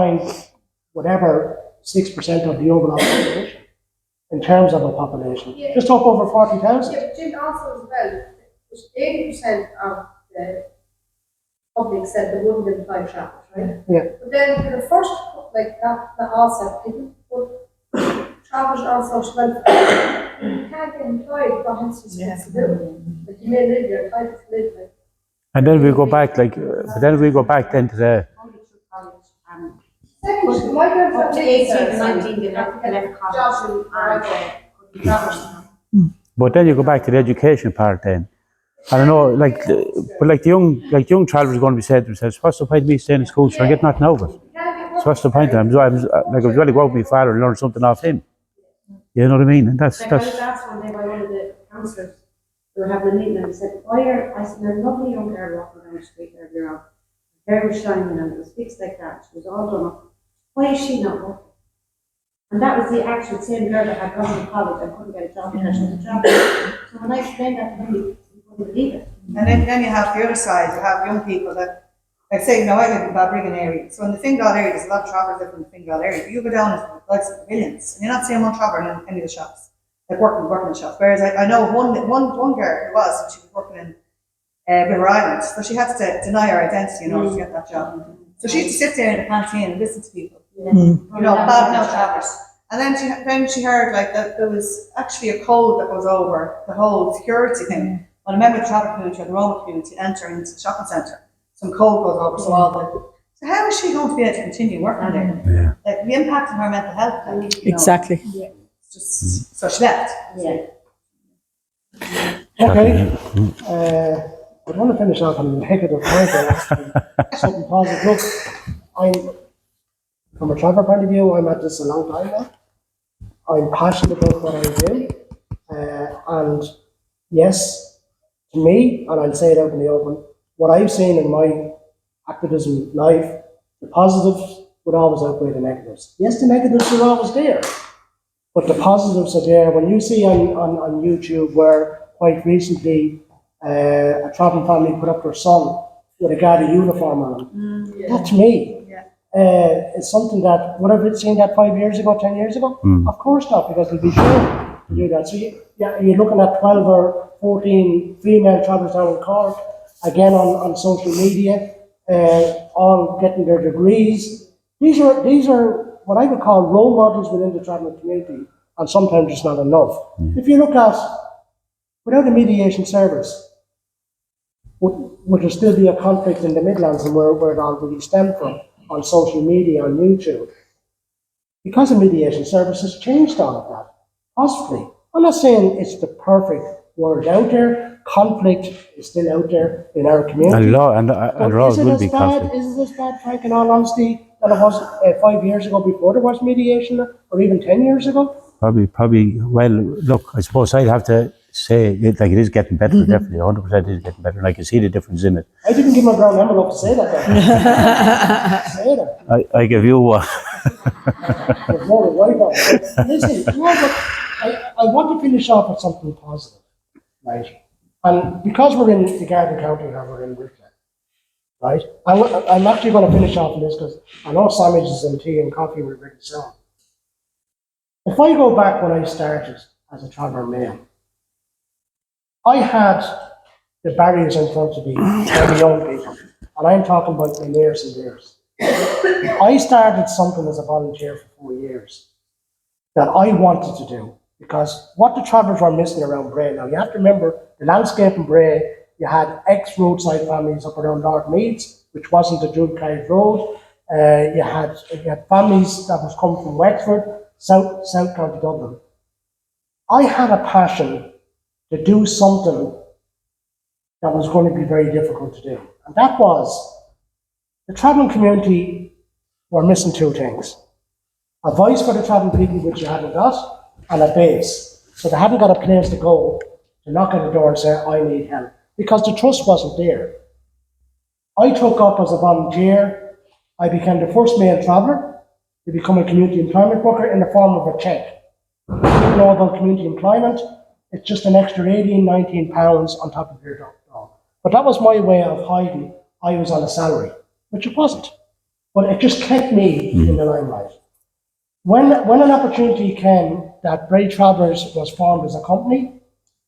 whatever 6% of the overall population in terms of a population. Just up over 40,000. Yeah, but Jim also as well, 80% of the public said they wouldn't employ travelers, right? Yeah. But then for the first, like that also, people put travelers on social welfare. You can't get employed, but hence responsibility. Like you may live your life to live like. And then we go back, but then we go back then to the. Second, my girls Up are to 18 and 19, they left college and travelers. But then you go back to the education part then. I don't know, but the young travelers are going to be saying to themselves, what's the point of me staying in school so I get nothing out of it? So what's the point? I was really go with my father and learn something off him. You know what I mean? And that's. I was asked one day by one of the councillors, we were having a meeting, and he said, I said, there's a lovely young girl walking down the street earlier on. Her hair was shining and it was fixed like that. She was all done up. Why is she not working? And that was the actual same girl that had gone to college and couldn't get a job because she was a job. So when I explained that to him, he couldn't believe it. And then you have the other side, you have young people that, like say, I live in Balbriggan area, so in the Fingal area, there's a lot of travellers live in the Fingal area, but you go down to the likes of the Pavilions, and you're not seeing one traveller in any of the shops, like working in the shops, whereas I know one girl who was, and she was working in River Island, so she had to deny her identity in order to get that job. So she used to sit there in the canteen and listen to people, bad mouth travellers. And then she heard like that there was actually a code that goes over the whole security thing. When a member of the travel community or the Roma community enter into the shopping centre, some code goes over, so how is she going to be able to continue working there? Yeah. Like the impact on her mental health. Exactly. It's just, so she left. Okay. I want to finish off on a negative point, something positive. Look, I'm, from a traveller point of view, I'm at this a long time now. I'm passionate about what I do. And yes, to me, and I'll say it out in the open, what I've seen in my activism life, the positives would always outweigh the negatives. Yes, the negatives are always there, but the positives are there. When you see on YouTube where quite recently a travelling family put up their son with a Garda uniform on him, that to me is something that, would I have seen that 5 years ago, 10 years ago? Of course not, because they'll be sure to do that. So you're looking at 12 or 14 female travellers down in Cork, again on social media, all getting their degrees. These are what I would call role models within the travelling community, and sometimes it's not enough. If you look at, without a mediation service, would there still be a conflict in the Midlands and where it all really stemmed from, on social media, on YouTube? Because a mediation service has changed all of that, possibly. I'm not saying it's the perfect word out there. Conflict is still out there in our community. And laws will be conflict. Is it as bad, Frank, in all honesty, that it was 5 years ago before there was mediation, or even 10 years ago? Probably. Well, look, I suppose I'd have to say it is getting better. Definitely, 100% is getting better, and I can see the difference in it. I didn't give my brown envelope to say that. Say that. I give you one. There's more to write on. Listen, I want to finish off with something positive, right? And because we're in the Garda County and we're in Wicklow, right? I'm actually going to finish off on this because I know sandwiches and tea and coffee will bring the sound. If I go back when I started as a traveller male, I had the barriers in front of me by the young people, and I'm talking about my years and years. I started something as a volunteer for 4 years that I wanted to do, because what the travellers were missing around Bray, now you have to remember the landscape in Bray, you had ex-roadside families up around North Meads, which wasn't a dual carriage road. You had families that was coming from Wexford, South County Dublin. I had a passion to do something that was going to be very difficult to do. And that was, the travelling community were missing two things. A voice for the travelling people, which you hadn't got, and a base. So they hadn't got a place to go to knock at the door and say, I need help. Because the trust wasn't there. I took up as a volunteer. I became the first male traveller to become a community employment worker in the form of a cheque. If you know about community employment, it's just an extra 18, 19 pounds on top of your job. But that was my way of hiding I was on a salary, which it wasn't. But it just kept me in the limelight. When an opportunity came that Bray Travellers was formed as a company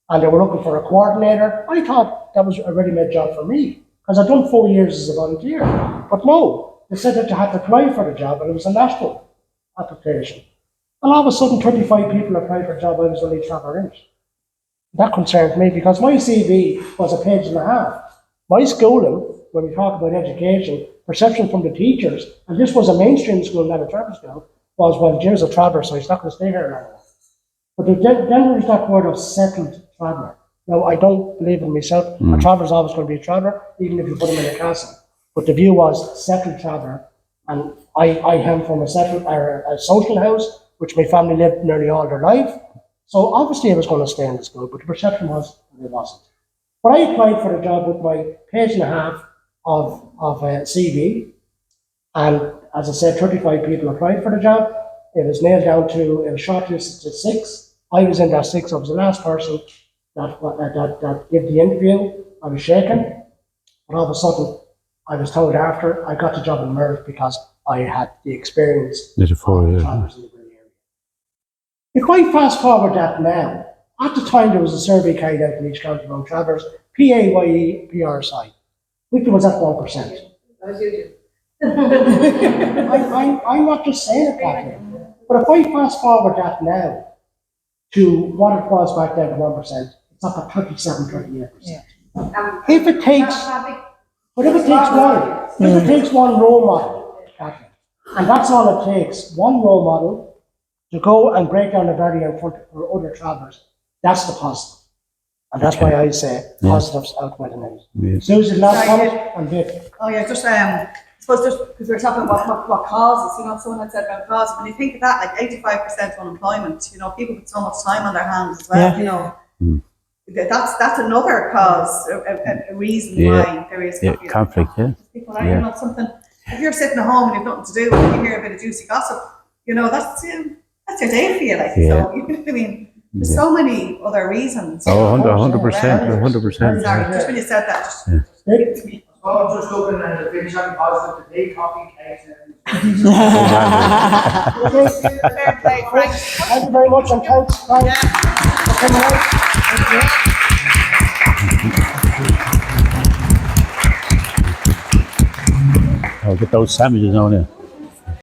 and they were looking for a coordinator, I thought that was a ready-made job for me because I'd done 4 years as a volunteer. But no, they said that you had to apply for the job and it was a national application. And all of a sudden 25 people applied for a job, I was the lead traveller in it. That concerned me because my CV was a page and a half. My schooling, when we talk about education, perception from the teachers, and this was a mainstream school, not a travel school, was, well, Jim's a traveller, so he's not going to stay here anymore. But then there was that word of settled traveller. Now, I don't believe in myself. A traveller's always going to be a traveller, even if you put him in a castle. But the view was settled traveller, and I am from a social house, which my family lived nearly all their life. So obviously I was going to stay in the school, but the perception was that it wasn't. But I applied for the job with my page and a half of CV, and as I said, 35 people applied for the job. It was nailed down to, it was shortlisted to 6. I was in that 6. I was the last person that gave the interview. I was shaken, but all of a sudden I was told after I got the job in Merv because I had the experience of the travellers in the Bray area. If I fast forward that now, at the time there was a survey carried out in each county among travellers, PAYE, PRSI, which was at 1%. I'm not just saying it, Kathleen, but if I fast forward that now to what it was back then, 1%, it's up at 37, 38%. If it takes one role model, Kathleen, and that's all it takes, one role model to go and break down the barrier in front of other travellers, that's the positive. And that's why I say positives outweigh the negatives. Yeah. Susan, last Sorry, comment, and Vic. Oh yeah, just I suppose just because we're talking about what causes, someone had said about causes. When you think of that, like 85% unemployment, people with so much time on their hands as well. That's another cause, a reason why there is conflict. Yeah. People are, something. If you're sitting at home and you've nothing to do, and you hear a bit of juicy gossip, that's your day for you. Like, so I mean, there's so many other reasons. 100%. Sorry, just when you said that. I'm just looking at the finish on positive, the day coffee cakes and Fair play, Frank. Thank you very much, and thanks, Frank, for coming out. Thank you. I'll get those sandwiches on here.